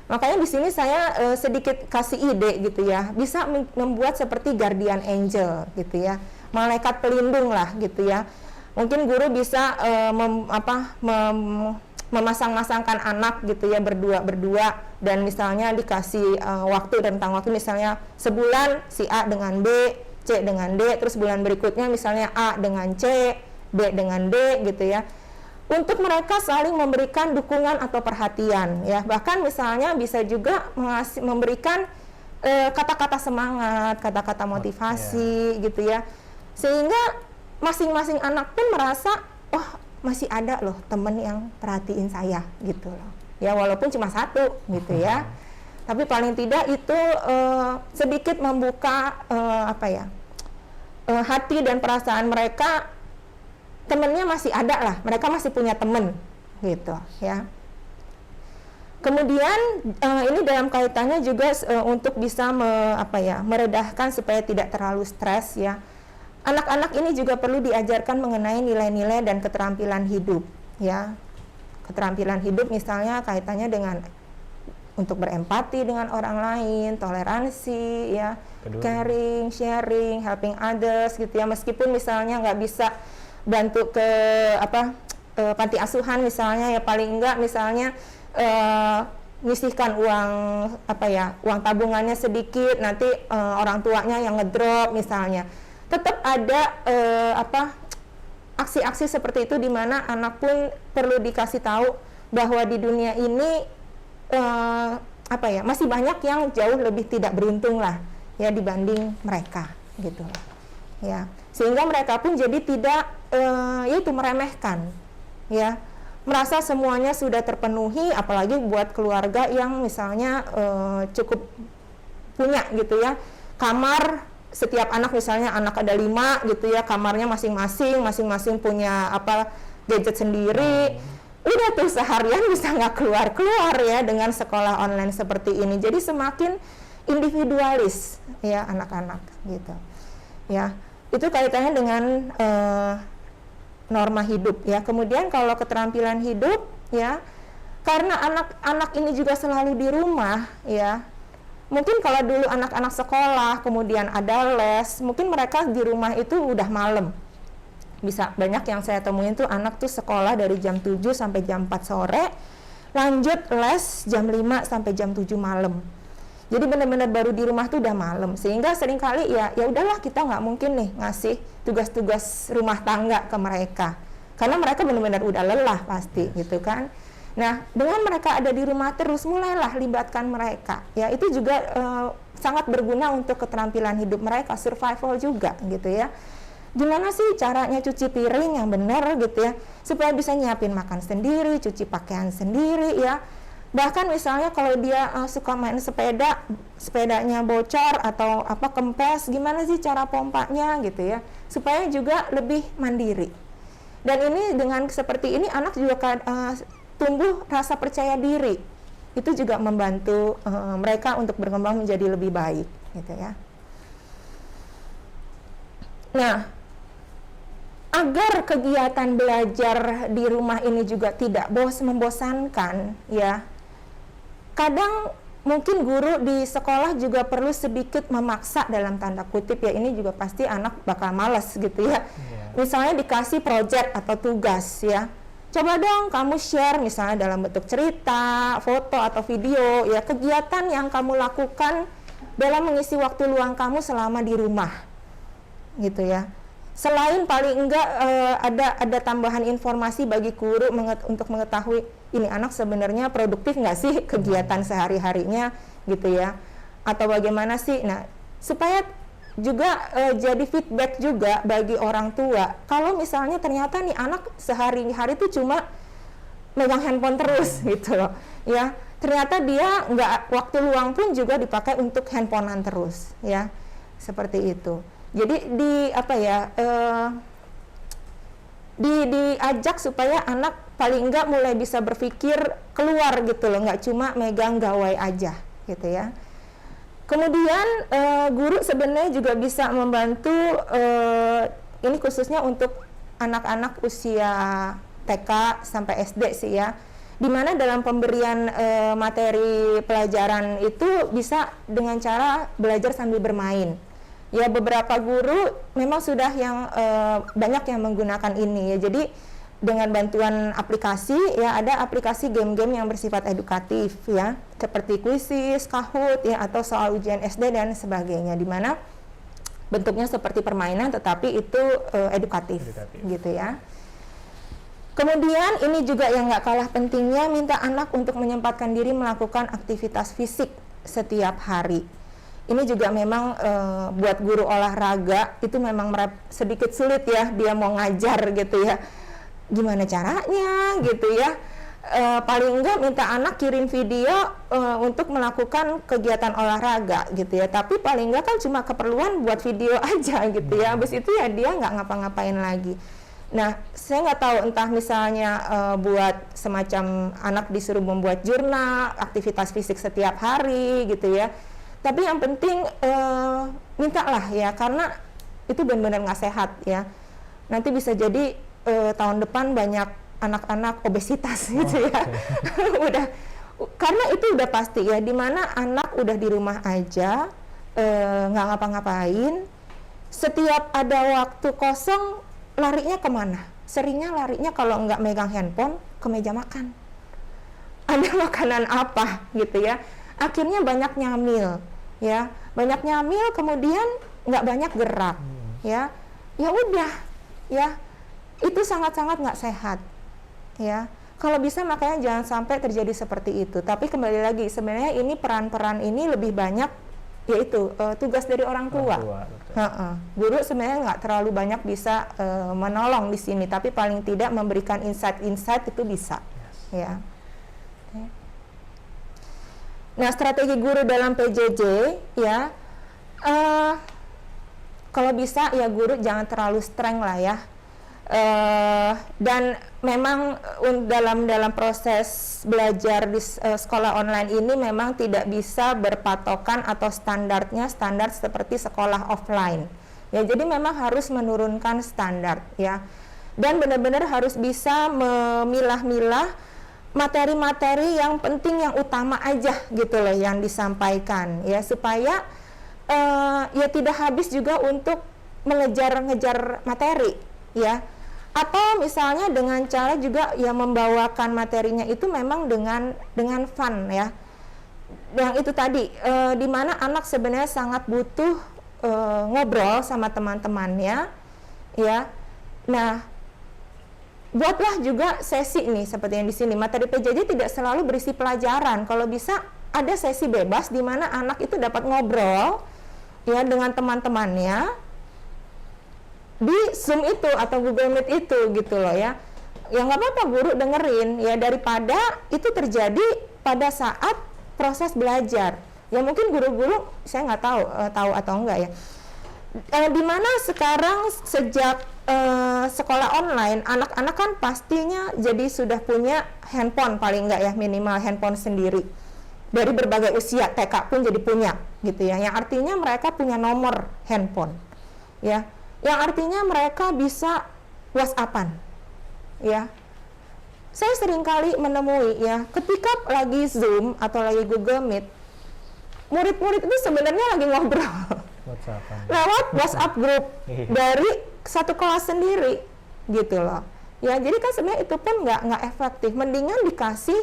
Makanya di sini saya sedikit kasih ide gitu ya, bisa membuat seperti guardian angel gitu ya, malaikat pelindung lah gitu ya. Mungkin guru bisa memasang-masangkan anak gitu ya, berdua dan misalnya dikasih waktu dan rentang waktu, misalnya sebulan si A dengan B, C dengan D, terus bulan berikutnya misalnya A dengan C, B dengan D gitu ya. Untuk mereka saling memberikan dukungan atau perhatian ya, bahkan misalnya bisa juga memberikan kata-kata semangat, kata-kata motivasi gitu ya, sehingga masing-masing anak pun merasa wah masih ada loh temen yang perhatiin saya gitu loh ya, walaupun cuma satu gitu ya, tapi paling tidak itu sedikit membuka hati dan perasaan mereka, temennya masih ada lah, mereka masih punya temen gitu ya. Kemudian ini dalam kaitannya juga untuk bisa meredahkan supaya tidak terlalu stres ya. Anak-anak ini juga perlu diajarkan mengenai nilai-nilai dan keterampilan hidup ya. Keterampilan hidup misalnya kaitannya dengan untuk berempati dengan orang lain, toleransi ya, caring, sharing, helping others gitu ya. Meskipun misalnya nggak bisa bantu ke panti asuhan misalnya ya, paling enggak misalnya nyisihkan uang tabungannya sedikit, nanti orang tuanya yang ngedrop misalnya. Tetap ada aksi-aksi seperti itu, di mana anak pun perlu dikasih tahu bahwa di dunia ini masih banyak yang jauh lebih tidak beruntung lah ya dibanding mereka gitu ya, sehingga mereka pun jadi tidak meremehkan ya, merasa semuanya sudah terpenuhi, apalagi buat keluarga yang misalnya cukup punya gitu ya, kamar setiap anak misalnya anak ada 5 gitu ya, kamarnya masing-masing punya gadget sendiri, udah tuh seharian bisa nggak keluar ya dengan sekolah online seperti ini. Jadi semakin individualis ya anak-anak gitu ya. Itu kaitannya dengan norma hidup ya. Kemudian kalau keterampilan hidup ya, karena anak-anak ini juga selalu di rumah ya, mungkin kalau dulu anak-anak sekolah kemudian ada les, mungkin mereka di rumah itu udah malam. Bisa banyak yang saya temuin tuh anak tuh sekolah dari jam 7 sampai jam 4 sore, lanjut les jam 5 sampai jam 7 malam. Jadi benar-benar baru di rumah tuh udah malam, sehingga seringkali ya udahlah, kita nggak mungkin nih ngasih tugas-tugas rumah tangga ke mereka, karena mereka benar-benar udah lelah pasti gitu kan. Nah, dengan mereka ada di rumah terus, mulailah libatkan mereka ya, itu juga sangat berguna untuk keterampilan hidup mereka, survival juga gitu ya. Gimana sih caranya cuci piring yang benar gitu ya, supaya bisa nyiapin makan sendiri, cuci pakaian sendiri ya. Bahkan misalnya kalau dia suka main sepedanya bocor atau kempes, gimana sih cara pompanya gitu ya, supaya juga lebih mandiri. Dan ini dengan seperti ini anak juga tumbuh rasa percaya diri, itu juga membantu mereka untuk berkembang menjadi lebih baik gitu ya. Nah, agar kegiatan belajar di rumah ini juga tidak membosankan ya. Kadang mungkin guru di sekolah juga perlu sedikit memaksa dalam tanda kutip ya, ini juga pasti anak bakal malas gitu ya. Misalnya dikasih project atau tugas ya. Coba dong kamu share misalnya dalam bentuk cerita, foto atau video ya, kegiatan yang kamu lakukan dalam mengisi waktu luang kamu selama di rumah. Gitu ya. Selain paling enggak ada tambahan informasi bagi guru untuk mengetahui ini anak sebenarnya produktif nggak sih kegiatan sehari-harinya gitu ya, atau bagaimana sih. Nah, supaya juga jadi feedback juga bagi orang tua. Kalau misalnya ternyata nih anak sehari-hari itu cuma megang handphone terus gitu loh ya, ternyata dia nggak, waktu luang pun juga dipakai untuk handphonean terus ya, seperti itu. Jadi diajak supaya anak paling enggak mulai bisa berpikir keluar gitu loh, nggak cuma megang gawai aja gitu ya. Kemudian guru sebenarnya juga bisa membantu, ini khususnya untuk anak-anak usia TK sampai SD sih ya, dimana dalam pemberian materi pelajaran itu bisa dengan cara belajar sambil bermain. Ya, beberapa guru memang sudah yang banyak yang menggunakan ini ya. Jadi dengan bantuan aplikasi ya, ada aplikasi game-game yang bersifat edukatif ya, seperti Quizizz, Kahoot ya, atau soal ujian SD dan sebagainya, di mana bentuknya seperti permainan tetapi itu edukatif gitu ya. Kemudian ini juga yang nggak kalah pentingnya, minta anak untuk menyempatkan diri melakukan aktivitas fisik setiap hari. Ini juga memang buat guru olahraga itu memang sedikit sulit ya, dia mau ngajar gitu ya, gimana caranya gitu ya. Paling enggak minta anak kirim video untuk melakukan kegiatan olahraga gitu ya, tapi paling enggak kan cuma keperluan buat video aja gitu ya, habis itu ya dia nggak ngapa-ngapain lagi. Nah, saya nggak tahu entah misalnya buat semacam anak disuruh membuat jurnal aktivitas fisik setiap hari gitu ya. Tapi yang penting mintalah ya, karena itu benar-benar nggak sehat ya. Nanti bisa jadi tahun depan banyak anak-anak obesitas gitu ya. Udah, karena itu udah pasti ya, dimana anak udah di rumah aja nggak ngapa-ngapain, setiap ada waktu kosong larinya kemana? Seringnya larinya kalau nggak megang handphone ke meja makan. Ada makanan apa gitu ya? Akhirnya banyak nyamil ya, banyak nyamil, kemudian nggak banyak gerak ya. Ya udah ya, itu sangat-sangat nggak sehat ya. Kalau bisa makanya jangan sampai terjadi seperti itu. Tapi kembali lagi, sebenarnya ini peran-peran ini lebih banyak yaitu tugas dari orang tua. Guru sebenarnya nggak terlalu banyak bisa menolong di sini, tapi paling tidak memberikan insight-insight itu bisa ya. Nah, strategi guru dalam PJJ ya, kalau bisa ya guru jangan terlalu streng lah ya, dan memang dalam proses belajar di sekolah online ini memang tidak bisa berpatokan atau standar seperti sekolah offline ya. Jadi memang harus menurunkan standar ya, dan benar-benar harus bisa memilah-milah materi-materi yang penting, yang utama aja gitu loh yang disampaikan ya, supaya ya tidak habis juga untuk mengejar-ngejar materi ya. Atau misalnya dengan cara juga ya membawakan materinya itu memang dengan fun ya, yang itu tadi di mana anak sebenarnya sangat butuh ngobrol sama teman-temannya ya. Nah, buatlah juga sesi nih seperti yang di sini. Materi PJJ tidak selalu berisi pelajaran. Kalau bisa ada sesi bebas di mana anak itu dapat ngobrol ya dengan teman-temannya di Zoom itu atau Google Meet itu gitu loh ya. Ya nggak apa-apa guru dengerin ya, daripada itu terjadi pada saat proses belajar. Ya mungkin guru-guru saya nggak tahu atau enggak ya. Di mana sekarang sejak sekolah online, anak-anak kan pastinya jadi sudah punya handphone, paling enggak ya minimal handphone sendiri. Dari berbagai usia, TK pun jadi punya gitu ya. Yang artinya mereka punya nomor handphone ya. Yang artinya mereka bisa WhatsApp-an, ya. Saya sering kali menemui ya, ketika lagi Zoom atau lagi Google Meet, murid-murid itu sebenarnya lagi ngobrol lewat WhatsApp grup dari satu kelas sendiri, gitu loh. Ya, jadi kan sebenarnya itu pun nggak efektif. Mendingan dikasih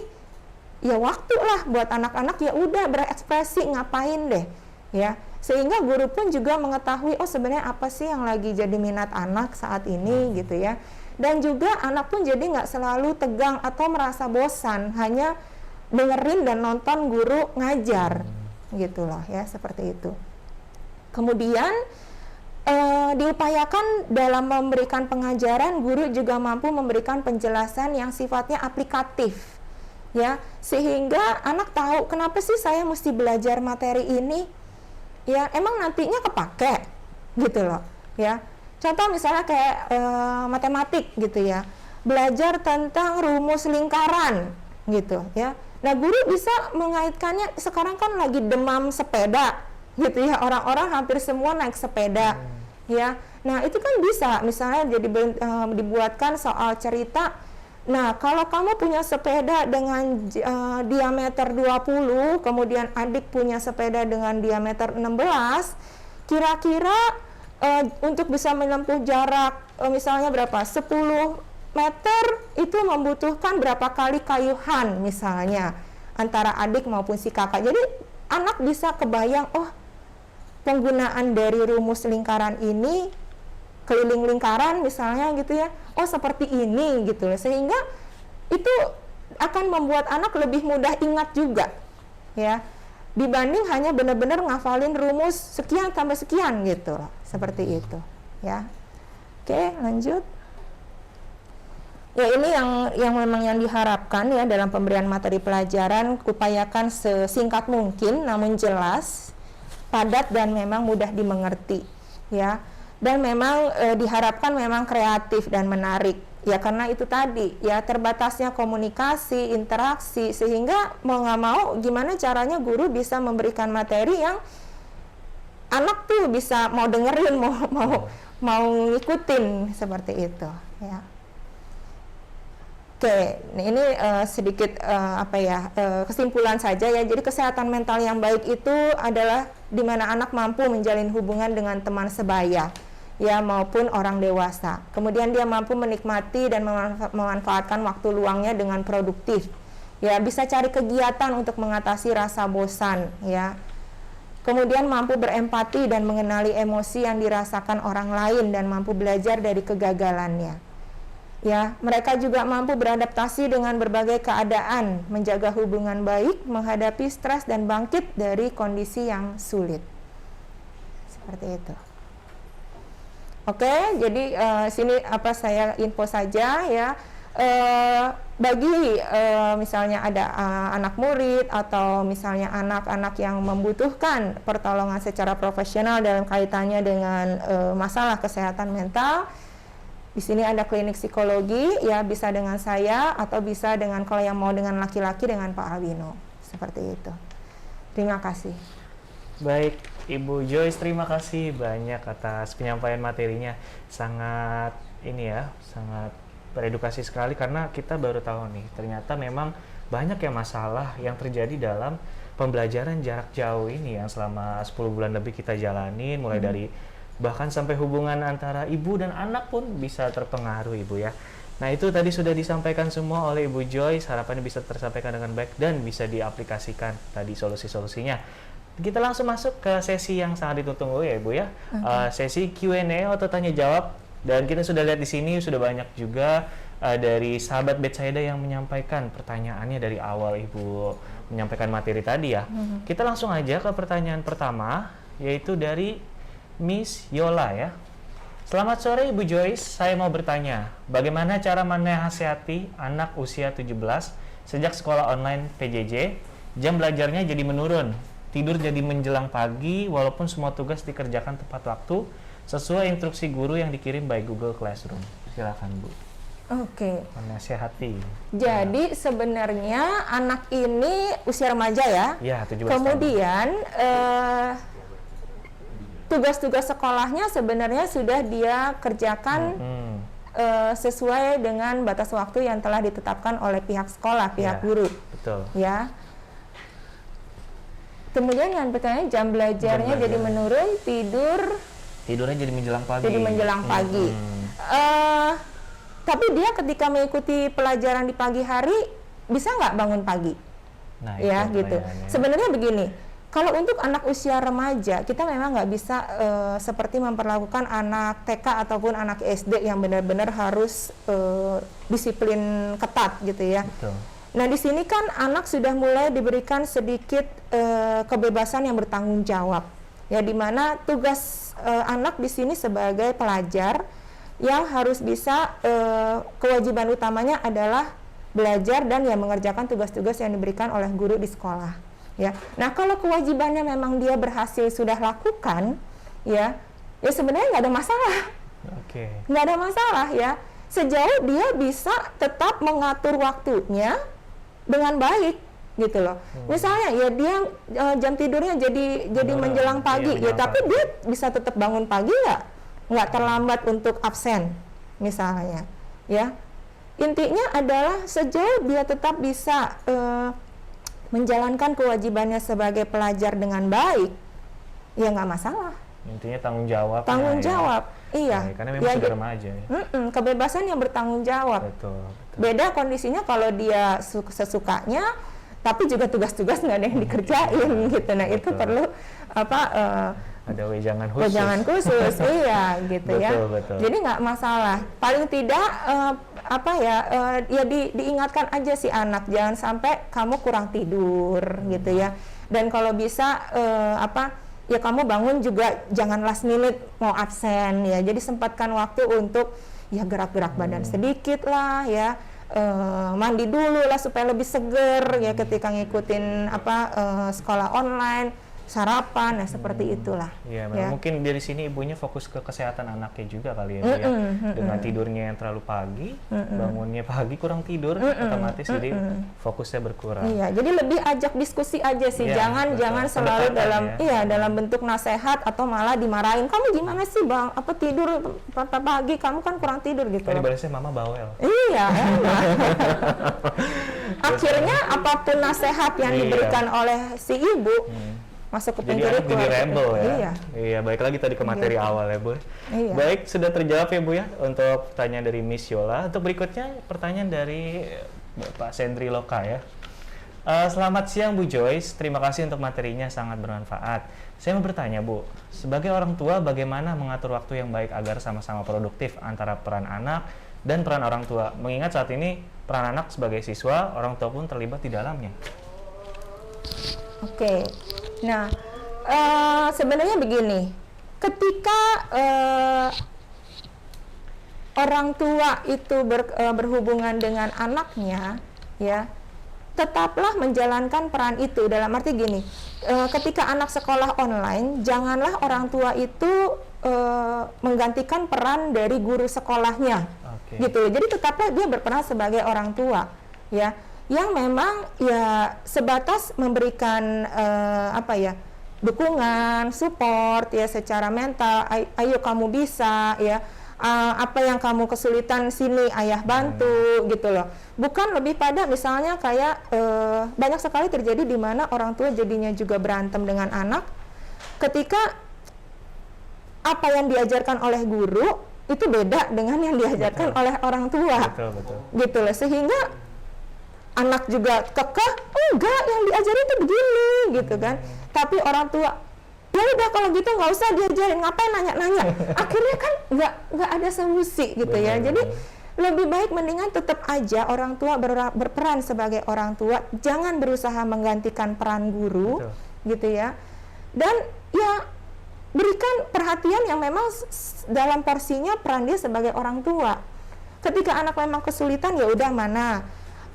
ya waktu lah buat anak-anak, ya udah berekspresi, ngapain deh, ya. Sehingga guru pun juga mengetahui, oh sebenarnya apa sih yang lagi jadi minat anak saat ini, gitu ya. Dan juga anak pun jadi nggak selalu tegang atau merasa bosan hanya dengerin dan nonton guru ngajar, gitu loh ya, seperti itu. Kemudian diupayakan dalam memberikan pengajaran, guru juga mampu memberikan penjelasan yang sifatnya aplikatif, ya, sehingga anak tahu kenapa sih saya mesti belajar materi ini, ya, emang nantinya kepake, gitu loh, ya. Contoh misalnya kayak matematik gitu ya, belajar tentang rumus lingkaran gitu ya. Nah, guru bisa mengaitkannya, sekarang kan lagi demam sepeda gitu ya, orang-orang hampir semua naik sepeda ya. Nah, itu kan bisa misalnya jadi dibuatkan soal cerita. Nah, kalau kamu punya sepeda dengan diameter 20, kemudian adik punya sepeda dengan diameter 16, kira-kira untuk bisa menempuh jarak misalnya berapa? 10 meter itu membutuhkan berapa kali kayuhan misalnya antara adik maupun si kakak. Jadi anak bisa kebayang, oh penggunaan dari rumus lingkaran ini, keliling lingkaran misalnya gitu ya, oh seperti ini gitu loh. Sehingga itu akan membuat anak lebih mudah ingat juga ya, dibanding hanya benar-benar ngafalin rumus sekian tambah sekian gitu loh, seperti itu ya. Oke, lanjut. Ya, ini yang memang yang diharapkan ya dalam pemberian materi pelajaran, upayakan sesingkat mungkin namun jelas, padat dan memang mudah dimengerti ya. Dan memang diharapkan memang kreatif dan menarik ya, karena itu tadi ya, terbatasnya komunikasi, interaksi, sehingga mau nggak mau gimana caranya guru bisa memberikan materi yang anak tuh bisa mau dengerin, mau ngikutin, seperti itu ya. Oke, ini sedikit kesimpulan saja ya. Jadi kesehatan mental yang baik itu adalah di mana anak mampu menjalin hubungan dengan teman sebaya ya maupun orang dewasa. Kemudian dia mampu menikmati dan memanfaatkan waktu luangnya dengan produktif. Ya, bisa cari kegiatan untuk mengatasi rasa bosan ya. Kemudian mampu berempati dan mengenali emosi yang dirasakan orang lain dan mampu belajar dari kegagalannya. Ya, mereka juga mampu beradaptasi dengan berbagai keadaan, menjaga hubungan baik, menghadapi stres dan bangkit dari kondisi yang sulit. Seperti itu. Oke, jadi sini saya info saja ya. Bagi misalnya ada anak murid atau misalnya anak-anak yang membutuhkan pertolongan secara profesional dalam kaitannya dengan masalah kesehatan mental, di sini ada klinik psikologi ya, bisa dengan saya atau bisa dengan, kalau yang mau dengan laki-laki, dengan Pak Alwino, seperti itu. Terima kasih. Baik, Ibu Joyce, terima kasih banyak atas penyampaian materinya. Sangat sangat beredukasi sekali, karena kita baru tahu nih, ternyata memang banyak ya masalah yang terjadi dalam pembelajaran jarak jauh ini yang selama 10 bulan lebih kita jalanin, mulai dari bahkan sampai hubungan antara ibu dan anak pun bisa terpengaruh, Ibu ya. Nah, itu tadi sudah disampaikan semua oleh Ibu Joyce, harapannya bisa tersampaikan dengan baik dan bisa diaplikasikan tadi solusi-solusinya. Kita langsung masuk ke sesi yang sangat ditunggu ya, Ibu ya. Sesi Q&A atau tanya jawab, dan kita sudah lihat di sini sudah banyak juga dari sahabat Betsaida yang menyampaikan pertanyaannya dari awal Ibu menyampaikan materi tadi ya. Kita langsung aja ke pertanyaan pertama, yaitu dari Miss Yola ya. Selamat sore Ibu Joyce, saya mau bertanya, bagaimana cara menasihati anak usia 17 sejak sekolah online PJJ, jam belajarnya jadi menurun, tidur jadi menjelang pagi walaupun semua tugas dikerjakan tepat waktu sesuai instruksi guru yang dikirim by Google Classroom. Silakan Bu. Oke. Menasihati. Jadi sebenarnya anak ini usia remaja ya. Ya, 17 Kemudian tugas-tugas sekolahnya sebenarnya sudah dia kerjakan sesuai dengan batas waktu yang telah ditetapkan oleh pihak sekolah, pihak Ya, guru. betul. Ya. Kemudian yang bertanya jam belajarnya Jam jadi belajar. menurun, Tidurnya jadi menjelang pagi. jadi menjelang pagi. Tapi dia ketika mengikuti pelajaran di pagi hari bisa nggak bangun pagi? Nah, Ya itu gitu. pertanyaannya. Sebenarnya begini, kalau untuk anak usia remaja kita memang nggak bisa seperti memperlakukan anak TK ataupun anak SD yang benar-benar harus disiplin ketat gitu ya. Betul. Nah di sini kan anak sudah mulai diberikan sedikit kebebasan yang bertanggung jawab, ya dimana tugas anak di sini sebagai pelajar yang harus bisa kewajiban utamanya adalah belajar dan ya mengerjakan tugas-tugas yang diberikan oleh guru di sekolah. Ya, nah kalau kewajibannya memang dia berhasil sudah lakukan, ya sebenarnya nggak ada masalah. Oke. Nggak ada masalah ya, sejauh dia bisa tetap mengatur waktunya dengan baik gitu loh. Misalnya ya dia jam tidurnya jadi menjelang pagi, iya, ya menjelang tapi pagi. dia bisa tetap bangun pagi nggak terlambat untuk absen misalnya, ya. Intinya adalah sejauh dia tetap bisa menjalankan kewajibannya sebagai pelajar dengan baik, ya nggak masalah. Intinya tanggung jawab. Tanggung jawab, iya. Karena memang Ya, sudah remaja. Ya. kebebasan yang bertanggung jawab. Betul. Beda kondisinya kalau dia sesukanya, tapi juga tugas-tugas nggak ada yang dikerjain gitu. Nah itu Betul. perlu Ada wejangan khusus. wejangan khusus, iya gitu ya. Betul, betul. Jadi nggak masalah. Paling tidak diingatkan aja si anak jangan sampai kamu kurang tidur gitu ya. Dan kalau bisa ya kamu bangun juga jangan last minute mau absen ya. Jadi sempatkan waktu untuk ya gerak-gerak badan sedikit lah ya. Mandi dulu lah supaya lebih seger ya ketika ngikutin sekolah online, sarapan ya seperti itulah. Iya, ya. mungkin dari sini ibunya fokus ke kesehatan anaknya juga kali ya, Bu, ya. Dengan tidurnya yang terlalu pagi, bangunnya pagi kurang tidur, otomatis jadi fokusnya berkurang. Iya, jadi lebih ajak diskusi aja sih, Iya, jangan betul. selalu Pendekatan dalam bentuk nasihat atau malah dimarahin. Kamu gimana sih bang? Apa tidur pagi? Kamu kan kurang tidur gitu. Tadi loh. balasnya mama bawel. Iya, emang. Akhirnya apapun nasihat yang Iya. diberikan oleh si ibu masuk ke Jadi pinggir anak jadi rebel ya. Iya. Iya, baik lagi tadi ke materi awal ya, Bu. Iya. Baik, sudah terjawab ya, Bu ya, untuk pertanyaan dari Miss Yola. Untuk berikutnya, pertanyaan dari Bapak Sendri Loka ya. Selamat siang Bu Joyce, terima kasih untuk materinya sangat bermanfaat. Saya mau bertanya Bu, sebagai orang tua bagaimana mengatur waktu yang baik agar sama-sama produktif antara peran anak dan peran orang tua? Mengingat saat ini peran anak sebagai siswa, orang tua pun terlibat di dalamnya. Oke, nah sebenarnya begini, ketika orang tua itu berhubungan dengan anaknya, ya tetaplah menjalankan peran itu. Dalam arti gini, ketika anak sekolah online, janganlah orang tua itu menggantikan peran dari guru sekolahnya, Oke. gitu. Jadi tetaplah dia berperan sebagai orang tua, ya, yang memang ya sebatas memberikan dukungan, support ya secara mental. Ayo kamu bisa ya. Apa yang kamu kesulitan sini ayah bantu gitu loh. Bukan lebih pada misalnya kayak banyak sekali terjadi di mana orang tua jadinya juga berantem dengan anak ketika apa yang diajarkan oleh guru itu beda dengan yang diajarkan oleh orang tua. Betul. Gitu loh, sehingga anak juga kekeh, enggak yang diajarin itu begini gitu kan. Tapi orang tua, ya udah kalau gitu nggak usah diajarin, ngapain nanya-nanya. Akhirnya kan nggak ada solusi gitu ya. Jadi lebih baik mendingan tetap aja orang tua berperan sebagai orang tua, jangan berusaha menggantikan peran guru. Betul. Gitu ya. Dan ya berikan perhatian yang memang dalam porsinya peran dia sebagai orang tua. Ketika anak memang kesulitan, ya udah mana,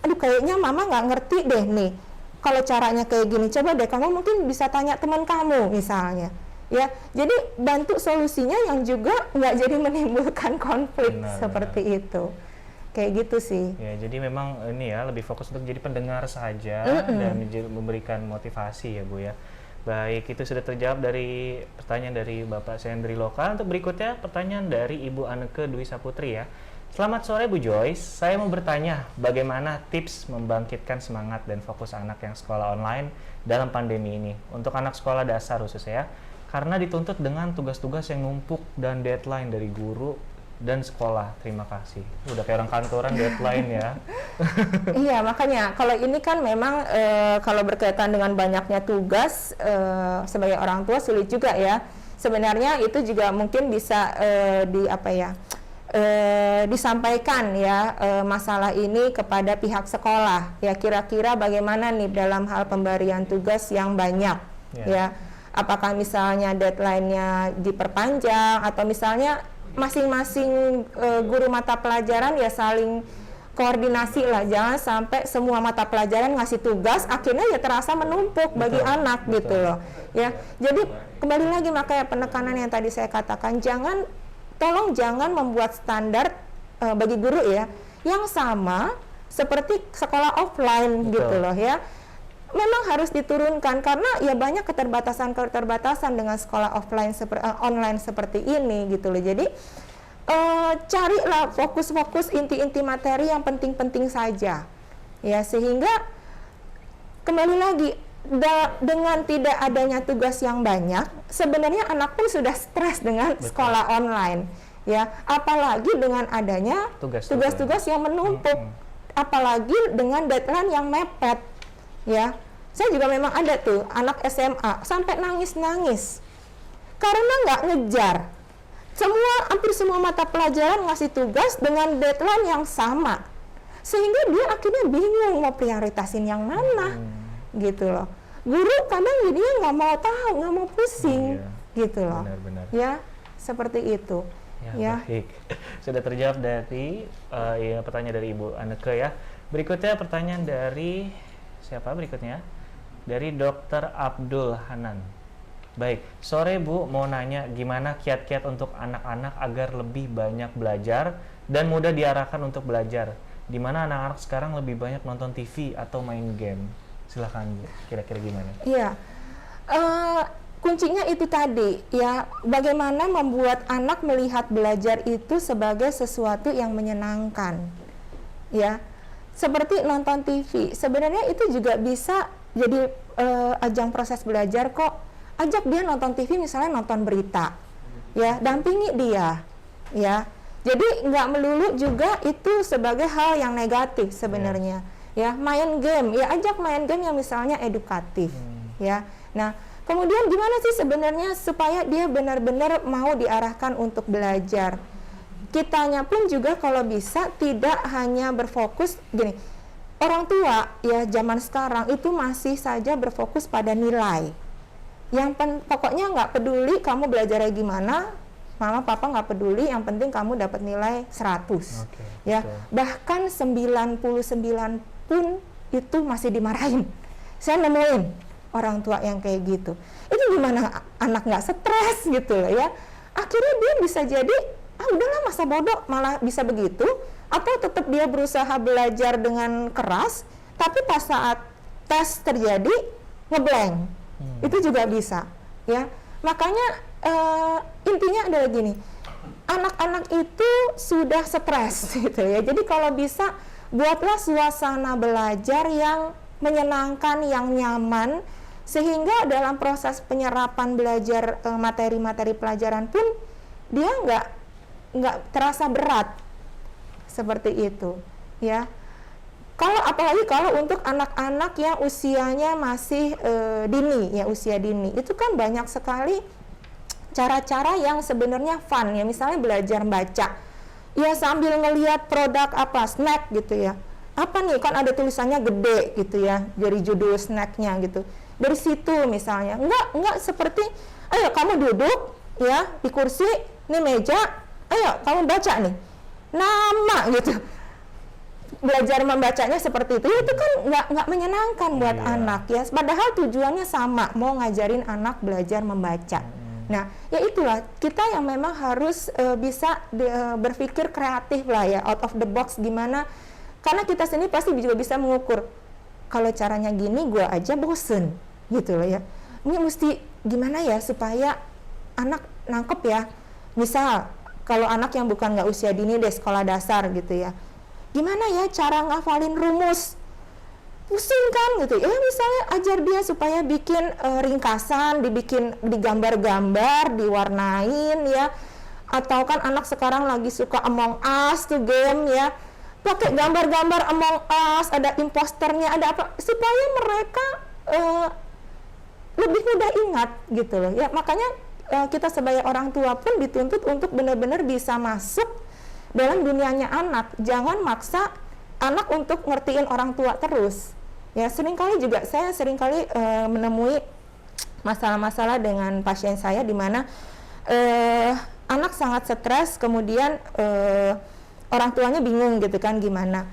aduh kayaknya mama nggak ngerti deh nih kalau caranya kayak gini, coba deh kamu mungkin bisa tanya teman kamu misalnya ya. Jadi bantu solusinya yang juga nggak jadi menimbulkan konflik. Seperti itu, kayak gitu sih ya. Jadi memang ini ya lebih fokus untuk jadi pendengar saja dan memberikan motivasi ya Bu ya. Baik, itu sudah terjawab dari pertanyaan dari Bapak Sendri Loka. Untuk berikutnya pertanyaan dari Ibu Anneke Dwi Saputri ya. Selamat sore Bu Joyce, saya mau bertanya bagaimana tips membangkitkan semangat dan fokus anak yang sekolah online dalam pandemi ini untuk anak sekolah dasar khususnya ya, karena dituntut dengan tugas-tugas yang numpuk dan deadline dari guru dan sekolah. Terima kasih. Udah kayak orang kantoran deadline ya. Iya, makanya kalau ini kan memang kalau berkaitan dengan banyaknya tugas sebagai orang tua sulit juga ya. Sebenarnya itu juga mungkin bisa disampaikan ya masalah ini kepada pihak sekolah ya, kira-kira bagaimana nih dalam hal pemberian tugas yang banyak ya, apakah misalnya deadline-nya diperpanjang atau misalnya masing-masing guru mata pelajaran ya saling koordinasi lah, jangan sampai semua mata pelajaran ngasih tugas akhirnya ya terasa menumpuk bagi anak gitu loh ya. Jadi kembali lagi makanya penekanan yang tadi saya katakan, tolong jangan membuat standar bagi guru ya yang sama seperti sekolah offline gitu loh ya. Memang harus diturunkan karena ya banyak keterbatasan dengan sekolah offline online seperti ini gitu loh. Jadi carilah fokus inti-inti materi yang penting-penting saja ya, sehingga kembali lagi dengan tidak adanya tugas yang banyak, sebenarnya anak pun sudah stres dengan sekolah online ya, apalagi dengan adanya tugas-tugas yang menumpuk, apalagi dengan deadline yang mepet ya. Saya juga memang ada tuh anak SMA sampai nangis-nangis karena nggak ngejar. Hampir semua mata pelajaran ngasih tugas dengan deadline yang sama, sehingga dia akhirnya bingung mau prioritasin yang mana gitu loh. Guru kadang jadinya nggak mau tahu, nggak mau pusing gitu loh. Benar-benar. Ya seperti itu ya. Baik, sudah terjawab dari pertanyaan dari Ibu Anneke ya. Berikutnya pertanyaan dari siapa berikutnya? Dari Dr. Abdul Hanan. Baik, sore Bu, mau nanya gimana kiat-kiat untuk anak-anak agar lebih banyak belajar dan mudah diarahkan untuk belajar, di mana anak-anak sekarang lebih banyak nonton TV atau main game. Silahkan Bu, kira-kira gimana? Iya, kuncinya itu tadi ya, bagaimana membuat anak melihat belajar itu sebagai sesuatu yang menyenangkan ya, seperti nonton TV. Sebenarnya itu juga bisa jadi ajang proses belajar kok. Ajak dia nonton TV, misalnya nonton berita ya, dampingi dia ya. Jadi nggak melulu juga itu sebagai hal yang negatif sebenarnya ya. Main game ya, ajak main game yang misalnya edukatif ya. Nah kemudian gimana sih sebenarnya supaya dia benar-benar mau diarahkan untuk belajar. Kitanya pun juga kalau bisa tidak hanya berfokus gini, orang tua ya zaman sekarang itu masih saja berfokus pada nilai. Pokoknya nggak peduli kamu belajarnya gimana, mama papa nggak peduli, yang penting kamu dapat nilai 100 ya. Bahkan 99 pun itu masih dimarahin. Saya nemuin orang tua yang kayak gitu. Itu gimana anak nggak stres gitu loh ya. Akhirnya dia bisa jadi udahlah masa bodoh, malah bisa begitu, atau tetap dia berusaha belajar dengan keras tapi pas saat tes terjadi ngeblank. Itu juga bisa ya. Makanya intinya adalah gini, anak-anak itu sudah stres gitu ya. Jadi kalau bisa buatlah suasana belajar yang menyenangkan, yang nyaman, sehingga dalam proses penyerapan belajar materi-materi pelajaran pun dia nggak terasa berat seperti itu ya. Apalagi kalau untuk anak-anak yang usianya masih dini ya, usia dini, itu kan banyak sekali cara-cara yang sebenarnya fun ya. Misalnya belajar baca ya sambil ngelihat produk snack gitu ya. Apa nih, kan ada tulisannya gede gitu ya, dari judul snacknya gitu. Dari situ misalnya, enggak seperti ayo kamu duduk ya di kursi, ini meja, ayo kamu baca nih nama gitu. Belajar membacanya seperti itu kan nggak menyenangkan buat anak ya. Padahal tujuannya sama, mau ngajarin anak belajar membaca. Nah, ya itulah kita yang memang harus bisa berpikir kreatif lah ya, out of the box gimana. Karena kita sendiri pasti juga bisa mengukur, kalau caranya gini gua aja bosen gitu loh ya. Ini mesti gimana ya supaya anak nangkep ya. Misal kalau anak yang bukan nggak usia dini deh, sekolah dasar gitu ya, gimana ya cara ngafalin rumus, pusing kan gitu ya. Misalnya ajar dia supaya bikin ringkasan, digambar-gambar, diwarnain ya, atau kan anak sekarang lagi suka Among Us tuh game ya, pakai gambar-gambar Among Us, ada imposternya, ada apa, supaya mereka lebih mudah ingat gitu loh ya. Makanya kita sebagai orang tua pun dituntut untuk benar-benar bisa masuk dalam dunianya anak, jangan maksa anak untuk ngertiin orang tua terus ya. Saya seringkali menemui masalah-masalah dengan pasien saya di mana anak sangat stres, kemudian orang tuanya bingung gitu kan gimana.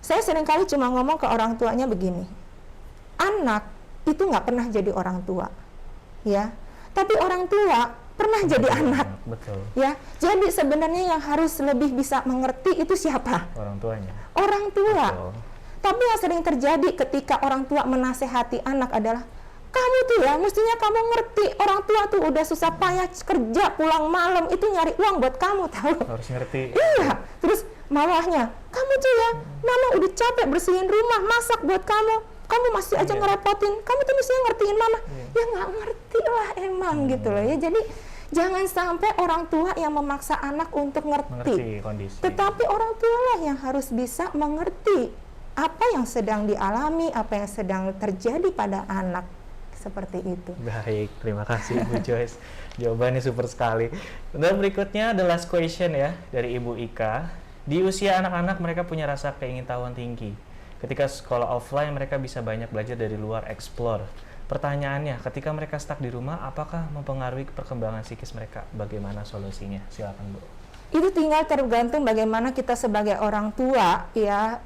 Saya seringkali cuma ngomong ke orang tuanya begini, anak itu nggak pernah jadi orang tua ya, tapi orang tua pernah jadi anak. Betul. Ya, jadi sebenarnya yang harus lebih bisa mengerti itu siapa? Orang tuanya. Orang tua. Betul. Tapi yang sering terjadi ketika orang tua menasehati anak adalah, kamu tuh ya, mestinya kamu ngerti, orang tua tuh udah susah payah kerja, pulang malam itu nyari uang buat kamu, tahu? Harus ngerti. Iya, terus malahnya, kamu tuh ya, mama udah capek bersihin rumah, masak buat kamu masih aja ngerepotin, kamu tuh mestinya ngertiin mama. Ya nggak ngerti lah emang gitu loh ya. Jadi jangan sampai orang tua yang memaksa anak untuk ngerti kondisi. Tetapi orang tua lah yang harus bisa mengerti apa yang sedang dialami, apa yang sedang terjadi pada anak, seperti itu. Baik, terima kasih Ibu Joyce. Jawabannya super sekali. Dan berikutnya the last question ya dari Ibu Ika. Di usia anak-anak mereka punya rasa keingintahuan tinggi. Ketika sekolah offline mereka bisa banyak belajar dari luar, explore. Pertanyaannya, ketika mereka stuck di rumah, apakah mempengaruhi perkembangan psikis mereka? Bagaimana solusinya? Silakan Bu. Itu tinggal tergantung bagaimana kita sebagai orang tua ya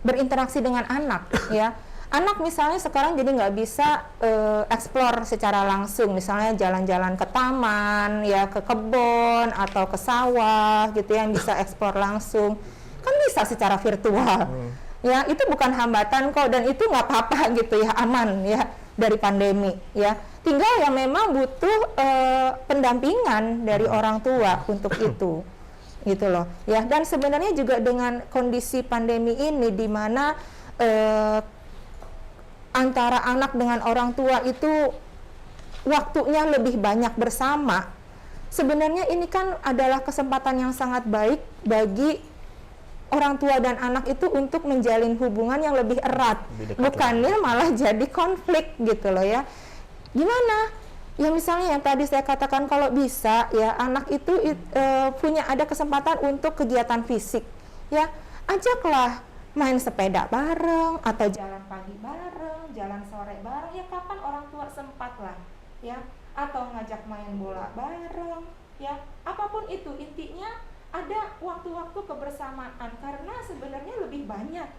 berinteraksi dengan anak ya. Anak misalnya sekarang jadi nggak bisa explore secara langsung, misalnya jalan-jalan ke taman ya, ke kebun atau ke sawah gitu yang bisa explore langsung, kan bisa secara virtual. Ya, itu bukan hambatan kok, dan itu nggak apa-apa gitu ya, aman ya dari pandemi ya. Tinggal yang memang butuh pendampingan dari orang tua untuk itu, gitu loh ya. Dan sebenarnya juga dengan kondisi pandemi ini di mana antara anak dengan orang tua itu waktunya lebih banyak bersama, sebenarnya ini kan adalah kesempatan yang sangat baik bagi orang tua dan anak itu untuk menjalin hubungan yang lebih erat, bukannya malah jadi konflik gitu loh ya. Gimana? Ya misalnya yang tadi saya katakan, kalau bisa ya anak itu punya ada kesempatan untuk kegiatan fisik ya, ajaklah main sepeda bareng atau jalan pagi bareng, jalan sore bareng ya, kapan orang tua sempat lah ya, atau ngajak main bola bareng ya, apapun itu, intinya ada waktu-waktu kebersamaan, karena sebenarnya lebih banyak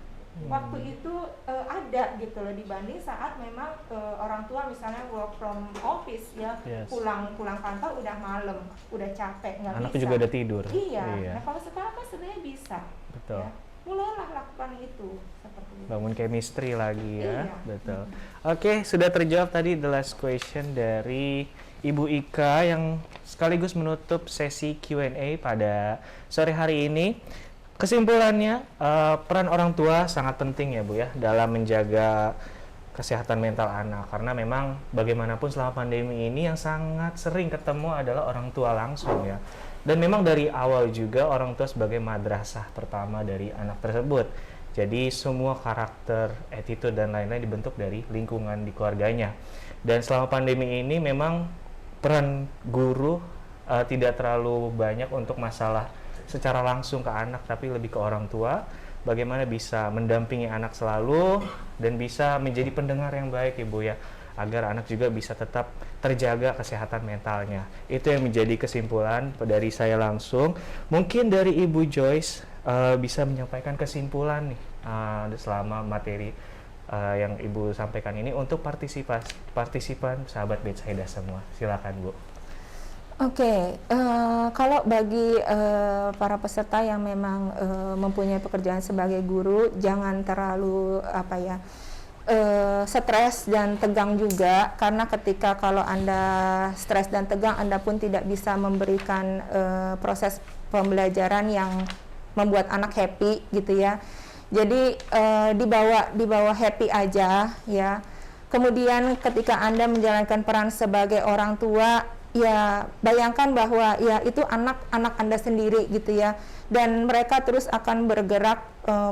waktu itu ada gitu loh dibanding saat memang orang tua misalnya work from office ya, pulang kantor udah malam, udah capek, nggak bisa. Anaknya juga udah tidur. Iya. Nah kalau sekarang kan sebenarnya bisa. Betul. Ya, mulailah lakukan itu seperti itu. Bangun chemistry lagi ya. Iya. Betul. Oke, sudah terjawab tadi the last question dari Ibu Ika yang sekaligus menutup sesi Q&A pada sore hari ini. Kesimpulannya, peran orang tua sangat penting ya Bu ya dalam menjaga kesehatan mental anak, karena memang bagaimanapun selama pandemi ini yang sangat sering ketemu adalah orang tua langsung ya. Dan memang dari awal juga orang tua sebagai madrasah pertama dari anak tersebut. Jadi semua karakter, attitude dan lain-lain dibentuk dari lingkungan di keluarganya. Dan selama pandemi ini memang peran guru tidak terlalu banyak untuk masalah secara langsung ke anak, tapi lebih ke orang tua. Bagaimana bisa mendampingi anak selalu dan bisa menjadi pendengar yang baik Ibu ya, agar anak juga bisa tetap terjaga kesehatan mentalnya. Itu yang menjadi kesimpulan dari saya langsung. Mungkin dari Ibu Joyce bisa menyampaikan kesimpulan nih selama materi yang Ibu sampaikan ini untuk partisipan sahabat Betsaida semua. Silakan Bu. Oke, kalau bagi para peserta yang memang mempunyai pekerjaan sebagai guru, jangan terlalu stres dan tegang juga, karena ketika kalau Anda stres dan tegang, Anda pun tidak bisa memberikan proses pembelajaran yang membuat anak happy gitu ya. Jadi dibawa happy aja ya. Kemudian ketika Anda menjalankan peran sebagai orang tua, ya bayangkan bahwa ya itu anak-anak Anda sendiri gitu ya, dan mereka terus akan bergerak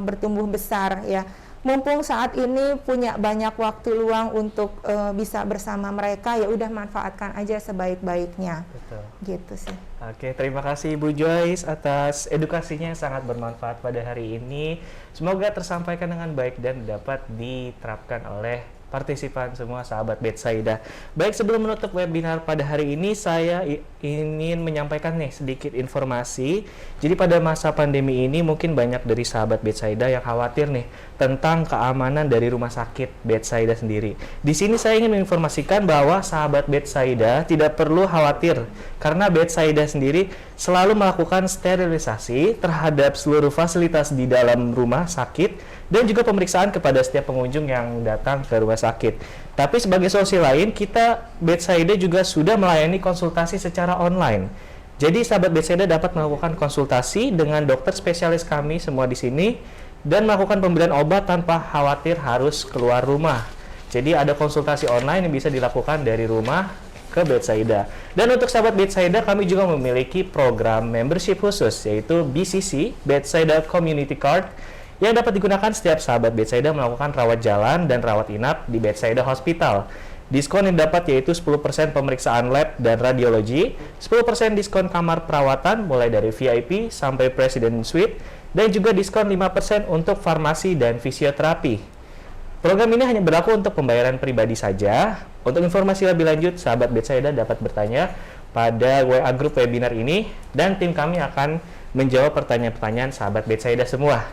bertumbuh besar ya. Mumpung saat ini punya banyak waktu luang untuk bisa bersama mereka, ya udah manfaatkan aja sebaik-baiknya. Betul. Gitu sih. Oke, terima kasih Ibu Joyce atas edukasinya yang sangat bermanfaat pada hari ini. Semoga tersampaikan dengan baik dan dapat diterapkan oleh partisipan semua sahabat Betsaida. Baik, sebelum menutup webinar pada hari ini, saya ingin menyampaikan nih sedikit informasi. Jadi pada masa pandemi ini mungkin banyak dari sahabat Betsaida yang khawatir nih tentang keamanan dari rumah sakit Betsaida sendiri. Di sini saya ingin menginformasikan bahwa sahabat Betsaida tidak perlu khawatir karena Betsaida sendiri selalu melakukan sterilisasi terhadap seluruh fasilitas di dalam rumah sakit dan juga pemeriksaan kepada setiap pengunjung yang datang ke rumah sakit. Tapi sebagai solusi lain, kita Betsaida juga sudah melayani konsultasi secara online. Jadi sahabat Betsaida dapat melakukan konsultasi dengan dokter spesialis kami semua di sini dan melakukan pemberian obat tanpa khawatir harus keluar rumah. Jadi ada konsultasi online yang bisa dilakukan dari rumah ke Betsaida. Dan untuk sahabat Betsaida, kami juga memiliki program membership khusus, yaitu BCC, Betsaida Community Card, yang dapat digunakan setiap sahabat Betsaida melakukan rawat jalan dan rawat inap di Betsaida Hospital. Diskon yang dapat yaitu 10% pemeriksaan lab dan radiologi, 10% diskon kamar perawatan mulai dari VIP sampai President Suite, dan juga diskon 5% untuk farmasi dan fisioterapi. Program ini hanya berlaku untuk pembayaran pribadi saja. Untuk informasi lebih lanjut, sahabat Betsaida dapat bertanya pada WA grup webinar ini, dan tim kami akan menjawab pertanyaan-pertanyaan sahabat Betsaida semua.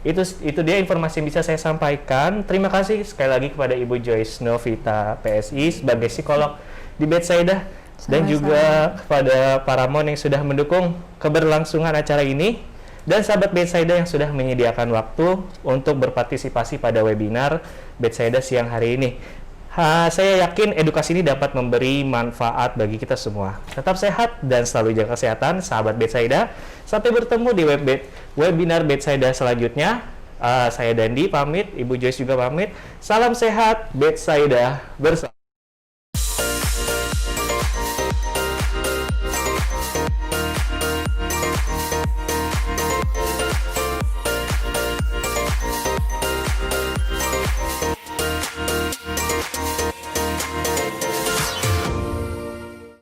Itu dia informasi yang bisa saya sampaikan. Terima kasih sekali lagi kepada Ibu Joyce Novita PSI sebagai psikolog di Betsaida, dan juga kepada para mon yang sudah mendukung keberlangsungan acara ini, dan sahabat Betsaida yang sudah menyediakan waktu untuk berpartisipasi pada webinar Betsaida siang hari ini. Saya yakin edukasi ini dapat memberi manfaat bagi kita semua. Tetap sehat dan selalu jaga kesehatan, sahabat Betsaida. Sampai bertemu di webinar Betsaida selanjutnya. Saya Dandi pamit, Ibu Joyce juga pamit. Salam sehat, Betsaida bersama.